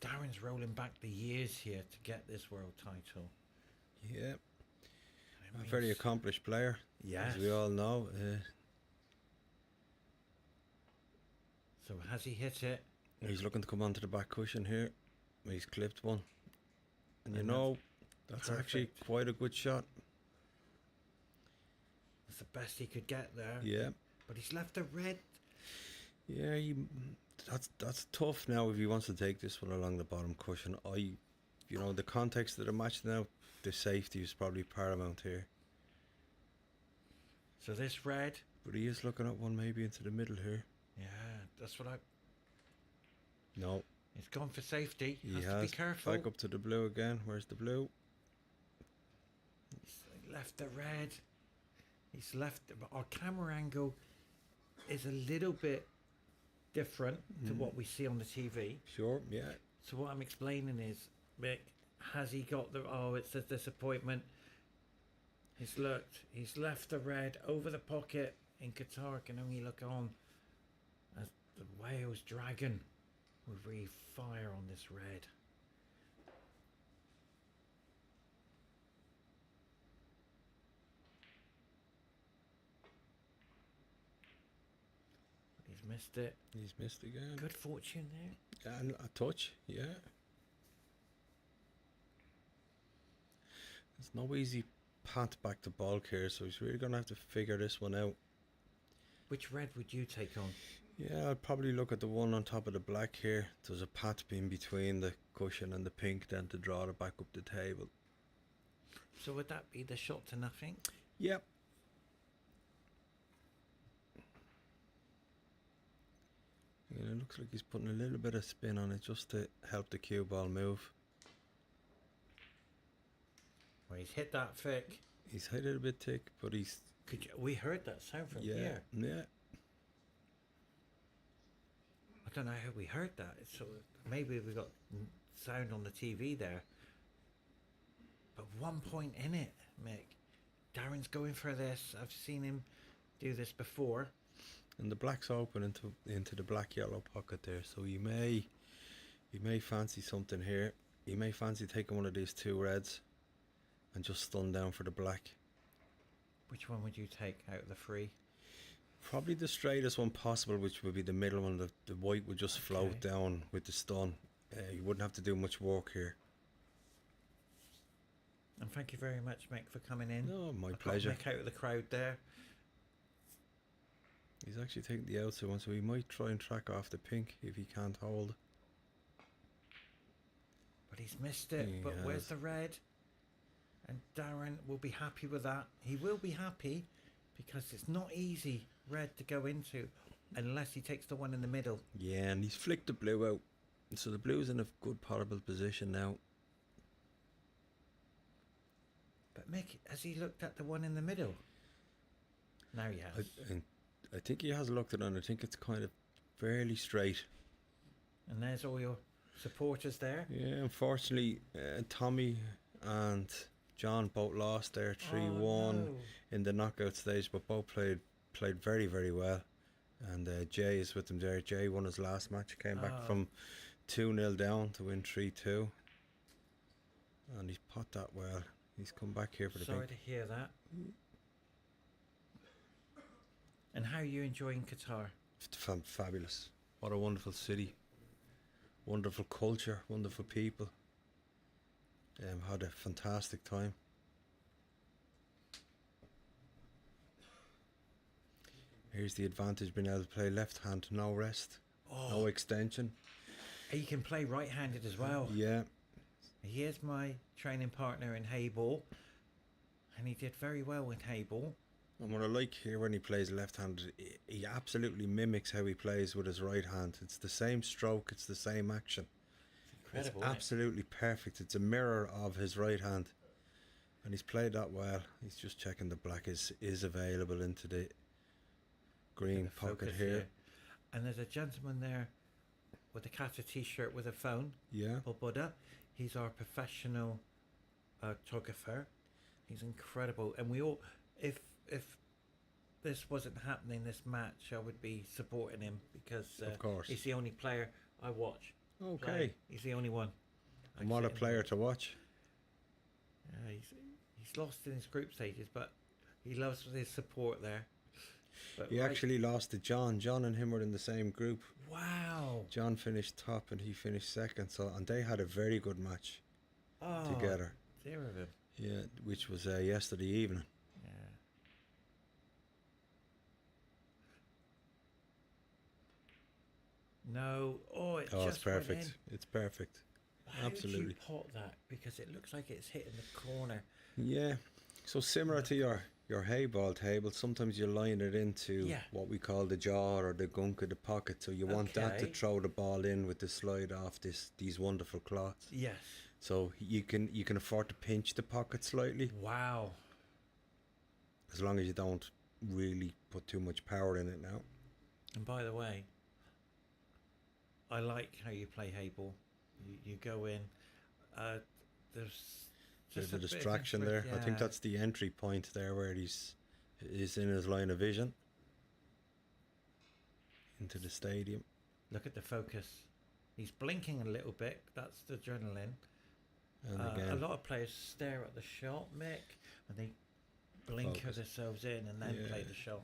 Darren's rolling back the years here to get this world title. Yeah. It A very means- accomplished player, Yes. as we all know. So has he hit it? He's looking to come onto the back cushion here. He's clipped one. And And that's actually perfect. quite a good shot. That's the best he could get there. Yeah. But he's left the red. Yeah, that's tough now if he wants to take this one along the bottom cushion. The context of the match now, the safety is probably paramount here. So this red. But he is looking at one maybe into the middle here. Yeah, that's what No, He's gone for safety. he Has has. to be careful. Back up to the blue again. Where's the blue? He's left the red. He's left. Our camera angle is a little bit different to what we see on the TV. Sure, yeah. So what I'm explaining is, Mick, has he got the? Oh, it's a disappointment. He's looked. He's left the red over the pocket. In Qatar can only look on as the Wales Dragon will breathe fire on this red. He's missed it. He's missed again. Good fortune there. And a touch, yeah. There's no easy path back to bulk here, so he's really going to have to figure this one out. Which red would you take on? Yeah, I'd probably look at the one on top of the black here. There's a path in between the cushion and the pink then to draw it back up the table. So would that be the shot to nothing? Yep. Yeah, it looks like he's putting a little bit of spin on it just to help the cue ball move. Well, he's hit that thick. He's hit it a bit thick, but he's... We heard that sound from Yeah, here. yeah. I don't know how we heard that. So maybe we got sound on the TV there. But 1 point in it, Mick. Darren's going for this. I've seen him do this before. And the black's open into the black-yellow pocket there, so you may fancy something here. You may fancy taking one of these two reds and just stun down for the black. Which one would you take out of the three? Probably the straightest one possible, which would be the middle one. The white would just float Okay. down with the stun. You wouldn't have to do much work here. And thank you very much, Mick, for coming in. No, my I got pleasure. Mick out of the crowd there. He's actually taking the outside one, so he might try and track off the pink if he can't hold. But he's missed it. He But where's has. the red? And Darren will be happy with that. He will be happy because it's not easy red to go into unless he takes the one in the middle. Yeah, and he's flicked the blue out. So the blue's in a good potable position now. But Mick, has he looked at the one in the middle? Now he has. I think he has looked at it, and I think it's kind of fairly straight. And there's all your supporters there. Yeah, unfortunately, Tommy and John both lost there 3-1 Oh, no. in the knockout stage, but both played very, very well. And Jay is with them there. Jay won his last match, came back from 2-0 down to win 3-2. And he's pot that well. He's come back here for the Sorry big. to hear that. And how are you enjoying Qatar? Fabulous. What a wonderful city. Wonderful culture, wonderful people. Had a fantastic time. Here's the advantage, being able to play left hand, no rest, no extension. You can play right-handed as well. Yeah, He is my training partner in Hayball, and he did very well with Hayball. and what I like here when he plays left-handed, he absolutely mimics how he plays with his right hand. It's the same stroke, it's the same action. Incredible. It's absolutely perfect. It's a mirror of his right hand, and he's played that well. He's just checking the black is available into the green pocket here. And there's a gentleman there with a Qatar t-shirt with a phone. Yeah, Buddha. He's our professional photographer. He's incredible. And we all, if this wasn't happening, this match, I would be supporting him because of course. he's the only player I watch. Okay, play. He's the only one. and what a player to watch. He's lost in his group stages, but he loves his support there. But He actually lost to John. John and him were in the same group. Wow. John finished top and he finished second. So, and they had a very good match Oh, together. dear of him. Yeah, which was yesterday evening. Yeah. No. Oh, it Oh, just it's perfect. went It's perfect. in. How Absolutely. did you pot that? Because it looks like it's hitting the corner. Yeah. So similar to your hay ball table, sometimes you line it into Yeah. what we call the jaw or the gunk of the pocket. So you want that to Okay. throw the ball in with the slide off these wonderful cloths. Yes. So you can afford to pinch the pocket slightly, Wow. as long as you don't really put too much power in it now. And by the way, I like how you play Hayball. You go in. There's There's just a bit of distraction there. I think yeah. that's the entry point there where he's in his line of vision into the stadium. Look at the focus. He's blinking a little bit. That's the adrenaline. And A again, lot of players stare at the shot, Mick, and they blinker Focus. themselves in and then play Yeah. the shot.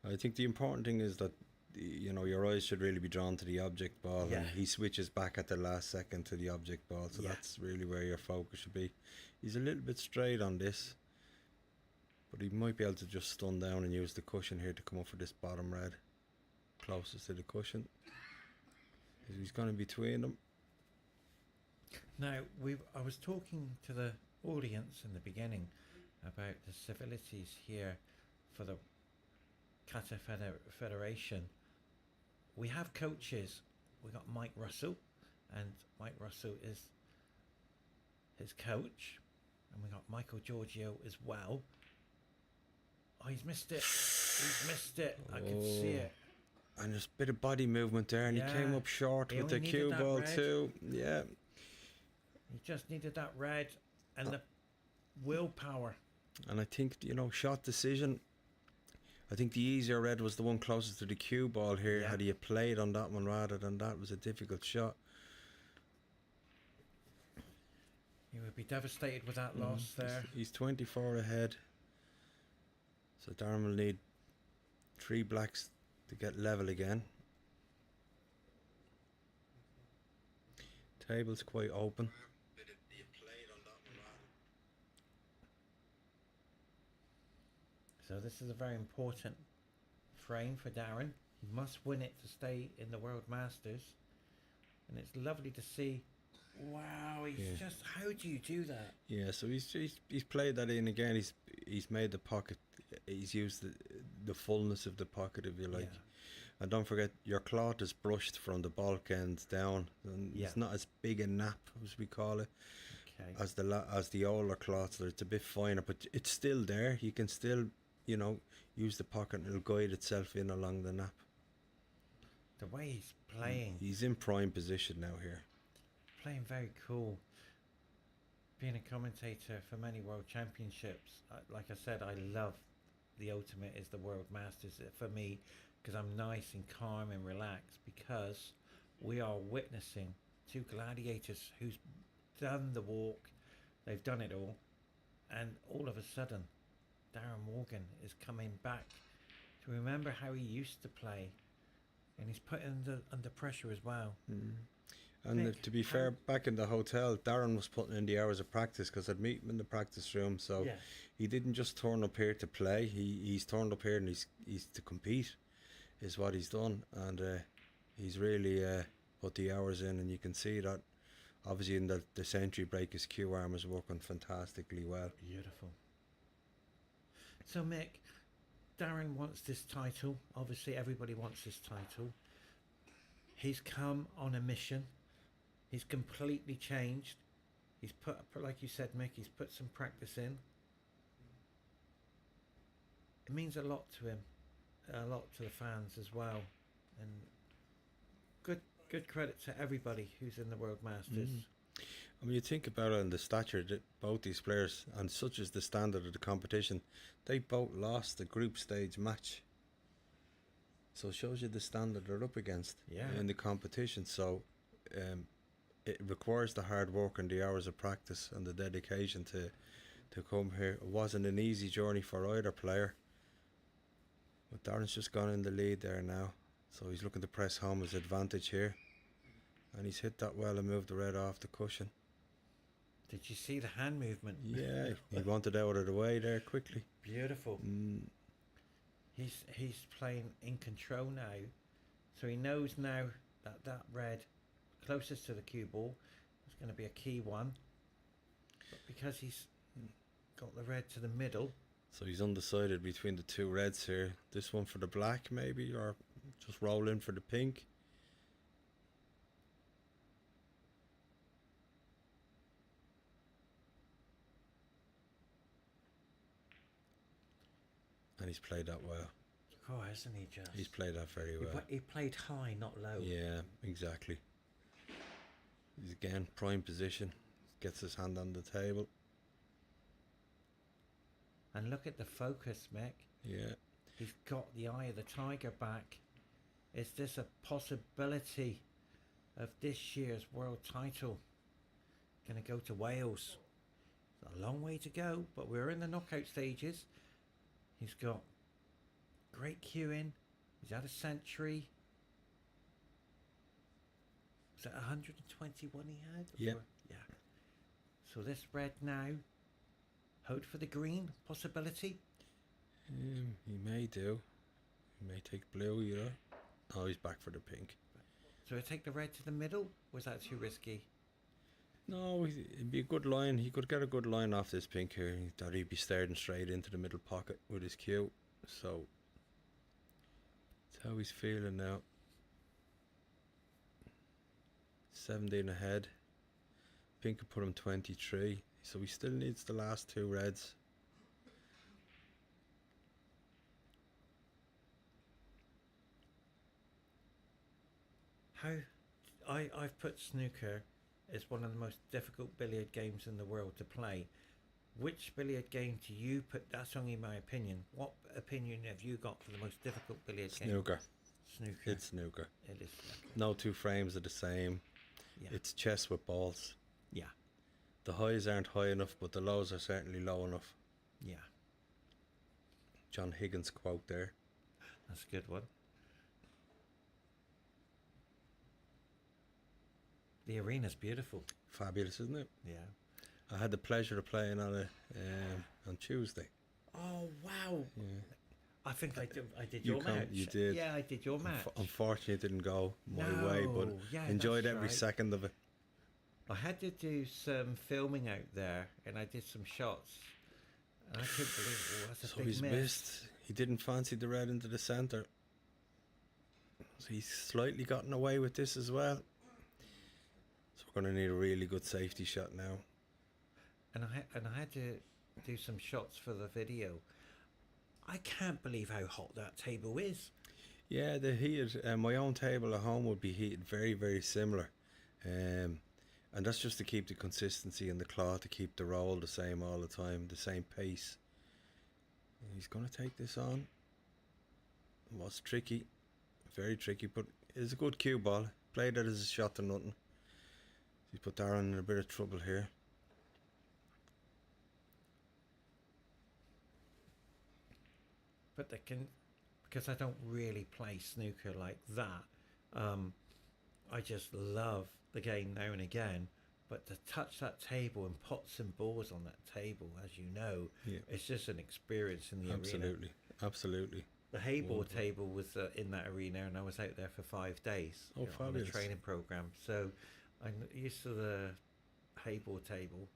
I think the important thing is that your eyes should really be drawn to the object ball, Yeah. and he switches back at the last second to the object ball, so Yeah. that's really where your focus should be. He's a little bit straight on this, but he might be able to just stun down and use the cushion here to come up for this bottom red closest to the cushion. He's going in between them. Now, I was talking to the audience in the beginning about the civilities here for the Qatar Federation. We have coaches. We got Mike Russell, and Mike Russell is his coach, and we got Michael Giorgio as well. Oh, he's missed it. He's missed it. I can see it. And there's a bit of body movement there, and he came Yeah. up short He with the only cue needed that ball red. too. Yeah. He just needed that red and the willpower. And I think, shot decision. I think the easier red was the one closest to the cue ball here. Yeah. Had he played on that one rather than that, it was a difficult shot. He would be devastated with that loss there. He's 24 ahead. So Darren will need 3 blacks to get level again. Table's quite open. So this is a very important frame for Darren. He must win it to stay in the World Masters. And it's lovely to see. Wow, he's just, how do you do that? Yeah, so he's played that in again. He's made the pocket. He's used the fullness of the pocket, if you like. Yeah. And don't forget, your cloth is brushed from the bulk ends down, and it's not as big a nap, as we call it, as the older cloths. It's a bit finer, but it's still there. You can still, use the pocket, and it'll guide itself in along the nap. The way he's playing. He's in prime position now here. Playing very cool. Being a commentator for many World Championships, like I said, I love the ultimate is the World Masters for me, because I'm nice and calm and relaxed, because we are witnessing 2 gladiators who's done the walk, they've done it all, and all of a sudden Darren Morgan is coming back to remember how he used to play, and he's put under pressure as well. And Nick, to be fair, back in the hotel, Darren was putting in the hours of practice, because I'd meet him in the practice room. So he didn't just turn up here to play. He's turned up here and he's to compete, is what he's done. And he's really put the hours in, and you can see that obviously in the century break his cue arm is working fantastically well. Beautiful. So Mick, Darren wants this title. Obviously everybody wants this title. He's come on a mission. He's completely changed. He's put, like you said, Mick, he's put some practice in. It means a lot to him, a lot to the fans as well, and good credit to everybody who's in the World Masters. I mean, you think about it, and the stature that both these players, and such is the standard of the competition, they both lost the group stage match. So it shows you the standard they're up against in the competition. So it requires the hard work and the hours of practice and the dedication to come here. It wasn't an easy journey for either player. But Darren's just gone in the lead there now. So he's looking to press home his advantage here. And he's hit that well and moved the red off the cushion. Did you see the hand movement? Yeah, he wanted out of the way there quickly. Beautiful. He's playing in control now, so he knows now that red closest to the cue ball is going to be a key one, but because he's got the red to the middle, so he's undecided between the 2 reds here. This one for the black maybe, or just roll in for the pink. And he's played that well. oh, hasn't he just? He's played that very well. He played high, not low. Yeah, exactly. He's again prime position. Gets his hand on the table. And look at the focus, Mick. Yeah. He's got the eye of the tiger back. Is this a possibility of this year's world title going to go to Wales? It's a long way to go, but we're in the knockout stages. He's got great cueing. He's had a century. Was it 121 he had? Yeah. Yeah. So this red now. Hope for the green possibility. He may do. He may take blue, Oh, he's back for the pink. So I take the red to the middle? Or was that too risky? No, it'd be a good line. He could get a good line off this pink here. That he'd be staring straight into the middle pocket with his cue. So that's how he's feeling now. 17 ahead. Pink could put him 23. So he still needs the last 2 reds. I've put snooker as one of the most difficult billiard games in the world to play. Which billiard game do you put? That's only my opinion. What opinion have you got for the most difficult billiard game? Snooker. Snooker. It's snooker. It is snooker. No two frames are the same. Yeah. It's chess with balls. Yeah. The highs aren't high enough, but the lows are certainly low enough. Yeah. John Higgins quote there. That's a good one. The arena's beautiful. Fabulous, isn't it? Yeah. I had the pleasure of playing on it on Tuesday. Oh wow! Yeah. I think I did You your come- match. you did. Yeah, I did your match. Unfortunately, it didn't go my way, but No, yeah, enjoyed that's every right. second of it. I had to do some filming out there, and I did some shots. And I couldn't believe it. Oh, that's a So big he's miss. missed. He didn't fancy the red into the centre. So he's slightly gotten away with this as well. So we're going to need a really good safety shot now. And I had to do some shots for the video. I can't believe how hot that table is. Yeah, the heated. My own table at home would be heated very, very similar. And that's just to keep the consistency in the cloth, to keep the roll the same all the time, the same pace. He's going to take this on. It was tricky, very tricky, but it's a good cue ball. Played it as a shot to nothing. He's put Darren in a bit of trouble here. But they can, because I don't really play snooker like that. I just love the game now and again. But to touch that table and pot some balls on that table, as you know, Yeah. it's just an experience in the arena. Absolutely, absolutely. The hayboard Wonderful. table was in that arena, and I was out there for 5 days Oh, on a fabulous. training program. So I'm used to the hayboard table.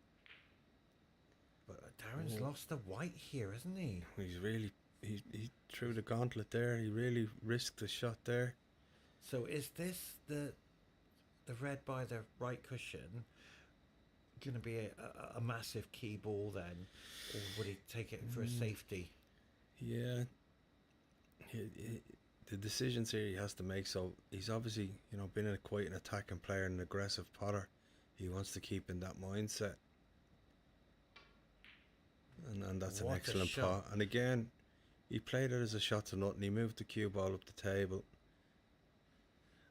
But Darren's Oh. lost the white here, hasn't he? He's really, he threw the gauntlet there. He really risked the shot there. So is this the red by the right cushion going to be a massive key ball then, or would he take it for a safety? Yeah. The decisions here he has to make. So he's obviously, been quite an attacking player and an aggressive potter. He wants to keep in that mindset. And that's What a an excellent shot. pot. And again, he played it as a shot to nothing. He moved the cue ball up the table.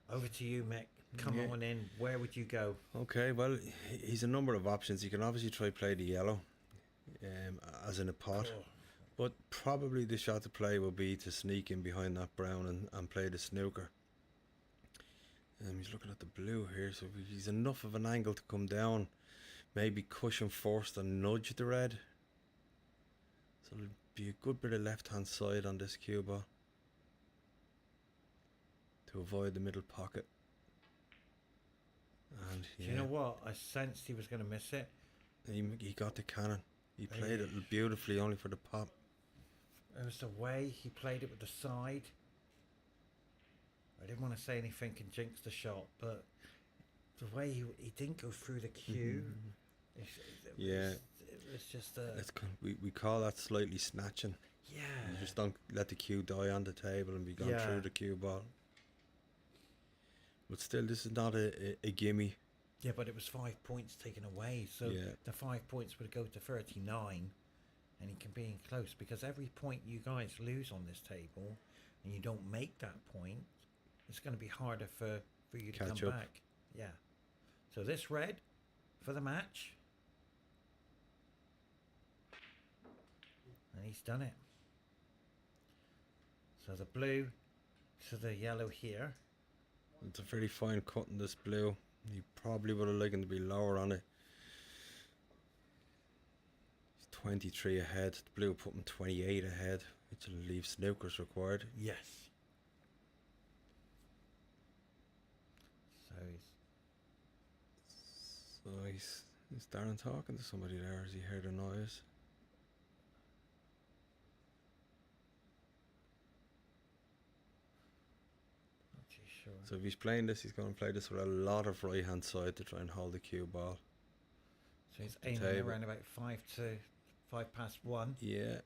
Over to you, Mick. Come Yeah. on in. Where would you go? Okay, well, he's a number of options. He can obviously try play the yellow, as in a pot. Oh. But probably the shot to play will be to sneak in behind that brown and play the snooker. He's looking at the blue here, so if he's enough of an angle to come down, maybe cushion first and nudge the red. So there'll be a good bit of left hand side on this cue ball to avoid the middle pocket. And Do you know what? I sensed he was going to miss it. he got the cannon. He played it beautifully only for the pop. It was the way he played it with the side. I didn't want to say anything and jinx the shot, but the way he didn't go through the cue. Yeah. It was just a... We call that slightly snatching. Yeah. You just don't let the cue die on the table and be gone Yeah. through the cue ball. But still, this is not a gimme. Yeah, but it was 5 points taken away, so Yeah. the 5 points would go to 39, and he can be in close, because every point you guys lose on this table, and you don't make that point, it's going to be harder for you to Catch come up. back. Yeah. So this red for the match, and he's done it. So the blue to the yellow here. It's a very fine cut in this blue. He probably would have liked him to be lower on it. He's 23 ahead. The blue put him 28 ahead, which will leave snookers required. Yes. So So is Darren talking to somebody there? Has he heard a noise? not too sure. So if he's playing this, he's going to play this with a lot of right hand side to try and hold the cue ball. So he's the aiming table. around about 5 past 1. Yeah,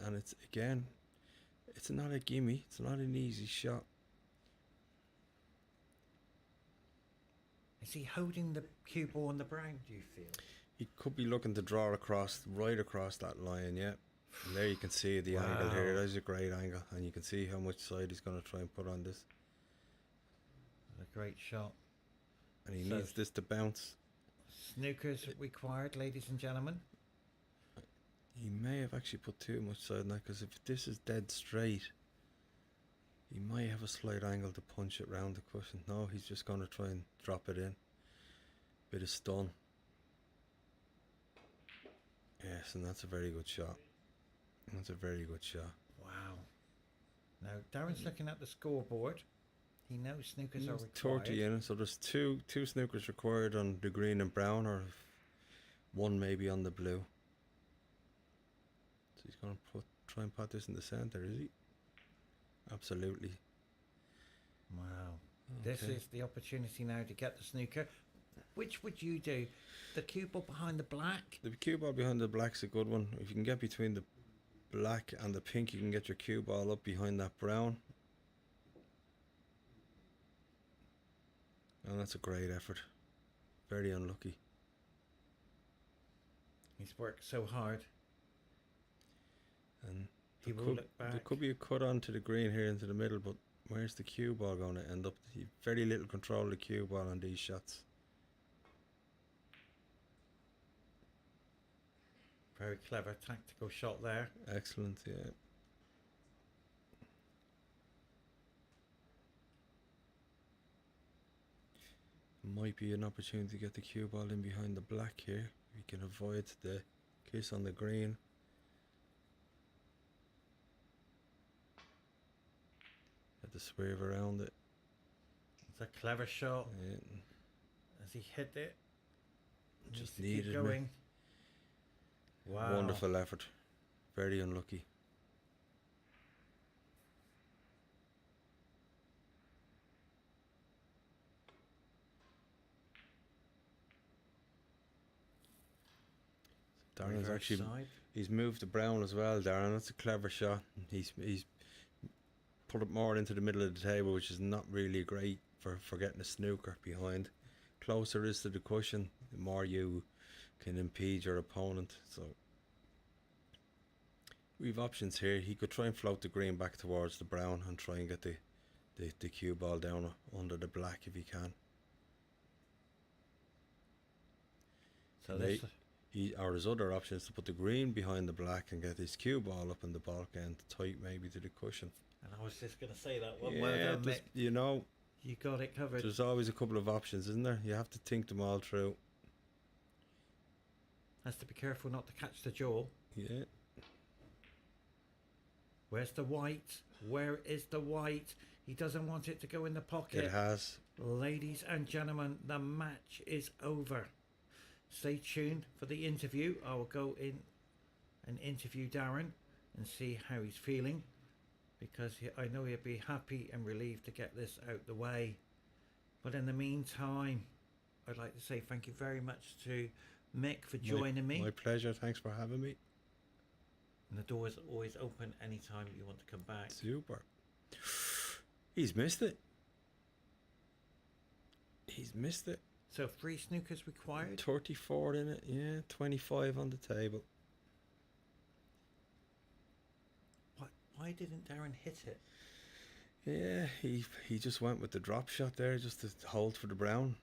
and it's again, it's not a gimme. It's not an easy shot. Is he holding the cue ball on the brown, do you feel? He could be looking to draw right across that line, yeah. And there you can see the angle here. Wow. That's a great angle, and you can see how much side he's going to try and put on this. A great shot. And he So- needs this to bounce. Snookers required, ladies and gentlemen. He may have actually put too much side on that, because if this is dead straight, he might have a slight angle to punch it round the cushion. No, he's just going to try and drop it in. Bit of stun. Yes, and that's a very good shot. That's a very good shot. Wow. Now, Darren's looking at the scoreboard. He knows snookers are There's required. 30 in it, so there's two snookers required on the green and brown, or one maybe on the blue. So he's going to try and put this in the centre, is he? Absolutely. Wow. This Okay. is the opportunity now to get the snooker. Which would you do? The cue ball behind the black? The cue ball behind the black's a good one. If you can get between the black and the pink, you can get your cue ball up behind that brown. And that's a great effort. Very unlucky. He's worked so hard. And He will look back. there could be a cut onto the green here into the middle, but where's the cue ball going to end up? Very little control of the cue ball on these shots. Very clever tactical shot there. Excellent, yeah. Might be an opportunity to get the cue ball in behind the black here. We can avoid the kiss on the green. Had to swerve around it. It's a clever shot. Yeah. As he hit it. Just Needs to keep needed me. going. Wow. Wonderful effort. Very unlucky. Darren's Reverse actually side. he's moved the brown as well, Darren. That's a clever shot. He's put it more into the middle of the table, which is not really great for getting a snooker behind. Closer is to the cushion, the more you can impede your opponent. So we've options here. He could try and float the green back towards the brown and try and get the cue ball down under the black if he can. So They- this, Or his other option is to put the green behind the black and get his cue ball up in the bulk end, tight maybe to the cushion. and I was just going to say that one. Well done, just, Mick. you know, You got it covered. there's always a couple of options, isn't there? You have to think them all through. Has to be careful not to catch the jaw. Yeah. Where's the white? Where is the white? He doesn't want it to go in the pocket. It has. Ladies and gentlemen, the match is over. Stay tuned for the interview. I will go in and interview Darren and see how he's feeling, because I know he'll be happy and relieved to get this out the way. But in the meantime, I'd like to say thank you very much to Mick for joining me. My pleasure. Thanks for having me. And the door is always open anytime you want to come back. Super. He's missed it. He's missed it. So 3 snookers required. 34 in it. Yeah. 25 on the table. Why didn't Darren hit it? Yeah. He just went with the drop shot there just to hold for the brown.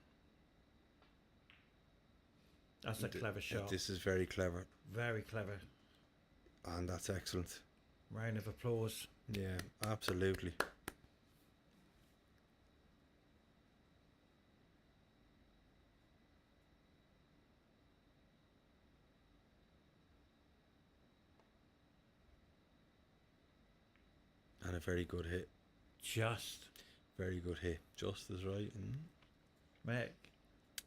That's a clever shot. This is very clever. Very clever. And that's excellent. Round of applause. Yeah, absolutely. And a very good hit. Just. Very good hit. Just as right. Mick,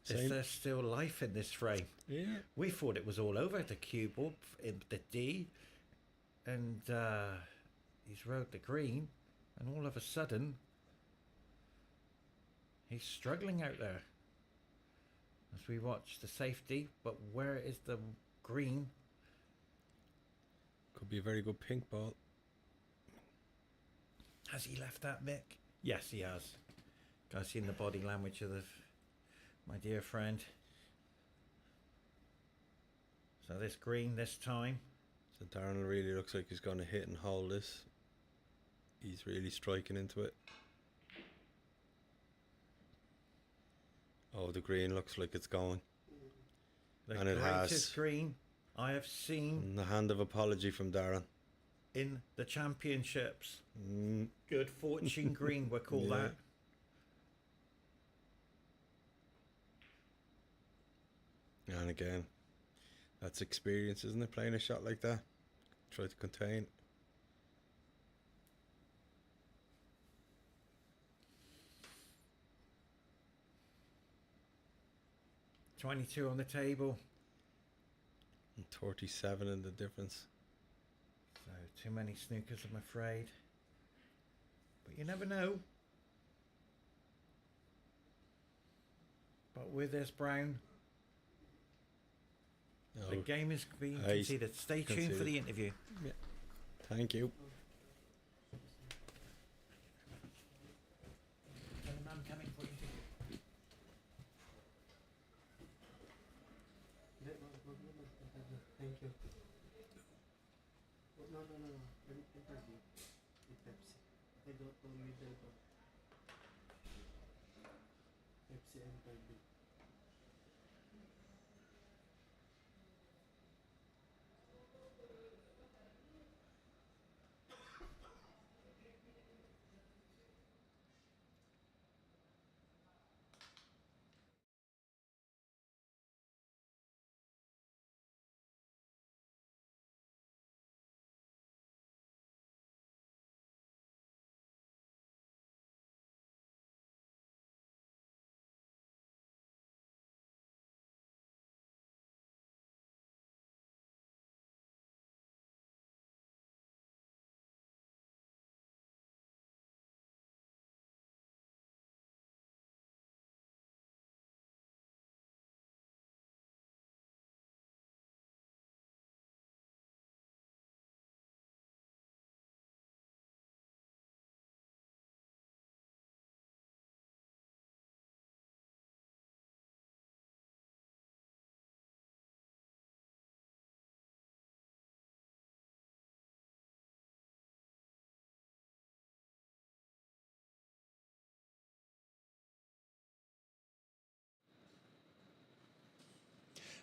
is Same. there still life in this frame? Yeah. We thought it was all over the cue ball in the D, and he's rode the green, and all of a sudden he's struggling out there as we watch the safety. But where is the green? Could be a very good pink ball. Has he left that, Mick? Yes, he has. I've seen the body language of my dear friend. So this green this time. So Darren really looks like he's going to hit and hold this. He's really striking into it. Oh, the green looks like it's going. The And it greatest has. green I have seen And the hand of apology from Darren. in the championships. Mm, Good fortune green, we call Yeah. that. and again, that's experience, isn't it? Playing a shot like that. Try to contain. 22 on the table. And 37 in the difference. So too many snookers, I'm afraid. But you never know. But with this Brown, the Oh, game is being Aye, conceded. Stay tuned for conceded. the interview. thank you. I'm coming for you. Thank you. No. Interview with Pepsi. They don't told me they don't. Pepsi interview.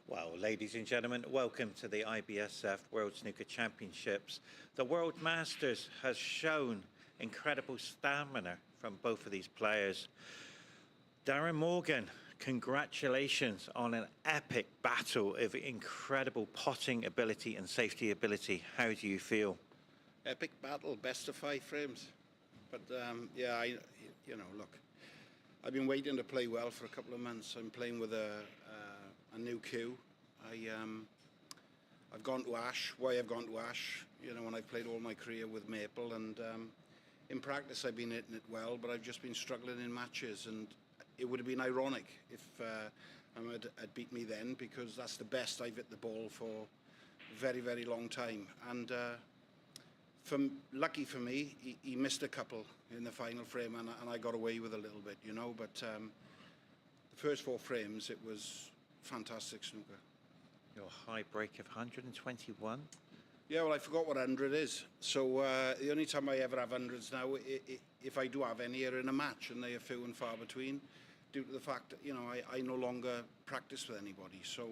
Well, ladies and gentlemen, welcome to the IBSF World Snooker Championships. The World Masters has shown incredible stamina from both of these players. Darren Morgan, congratulations on an epic battle of incredible potting ability and safety ability. How do you feel? Epic battle, best of 5 frames. But yeah, look, I've been waiting to play well for a couple of months. I'm playing with a new cue. I've gone to Ash. Why I've gone to Ash? When I've played all my career with Maple, and in practice I've been hitting it well, but I've just been struggling in matches. And it would have been ironic if Ahemd had beat me then, because that's the best I've hit the ball for a very, very long time. And lucky for me, he missed a couple in the final frame, and I got away with a little bit, But the first 4 frames, it was fantastic snooker. Your high break of 121. Yeah, well, I forgot what 100 is. So the only time I ever have hundreds now, if I do have any, are in a match, and they are few and far between, due to the fact that I no longer practice with anybody. So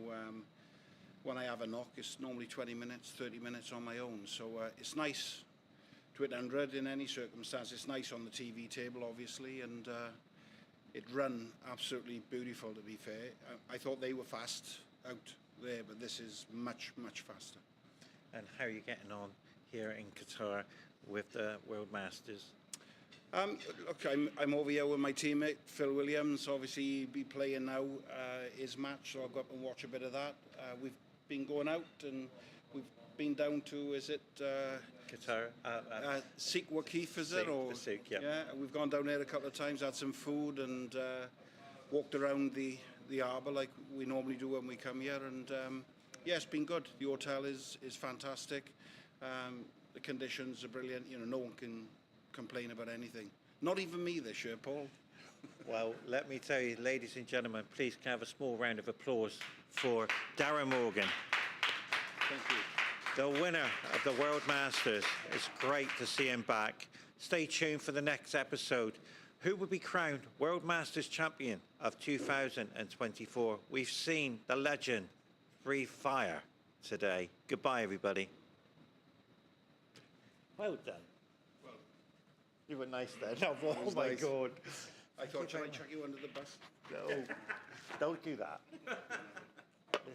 when I have a knock, it's normally 20 minutes, 30 minutes on my own. So it's nice to hit 100 in any circumstance. It's nice on the TV table, obviously, and it run absolutely beautiful, to be fair. I thought they were fast out there, but this is much, much faster. And how are you getting on here in Qatar with the World Masters? Look, I'm over here with my teammate, Phil Williams. Obviously, he'll be playing now his match, so I'll go up and watch a bit of that. We've been going out, and we've been down to, is it... Qatar? Sikh Wakif, is Sikh, it? Or, the Sikh, yeah. Yeah, we've gone down there a couple of times, had some food, and walked around the harbour like we normally do when we come here. And yeah, it's been good. The hotel is fantastic. The conditions are brilliant. No one can complain about anything. Not even me this year, Paul. Well, let me tell you, ladies and gentlemen, please can I have a small round of applause for Darren Morgan. Thank you. The winner of the World Masters. It's great to see him back. Stay tuned for the next episode. Who will be crowned World Masters champion of 2024? We've seen the legend breathe fire today. Goodbye, everybody. Well done. You were nice there. No, oh was my nice. God. I thought, shall I chuck you under the bus? No, don't do that.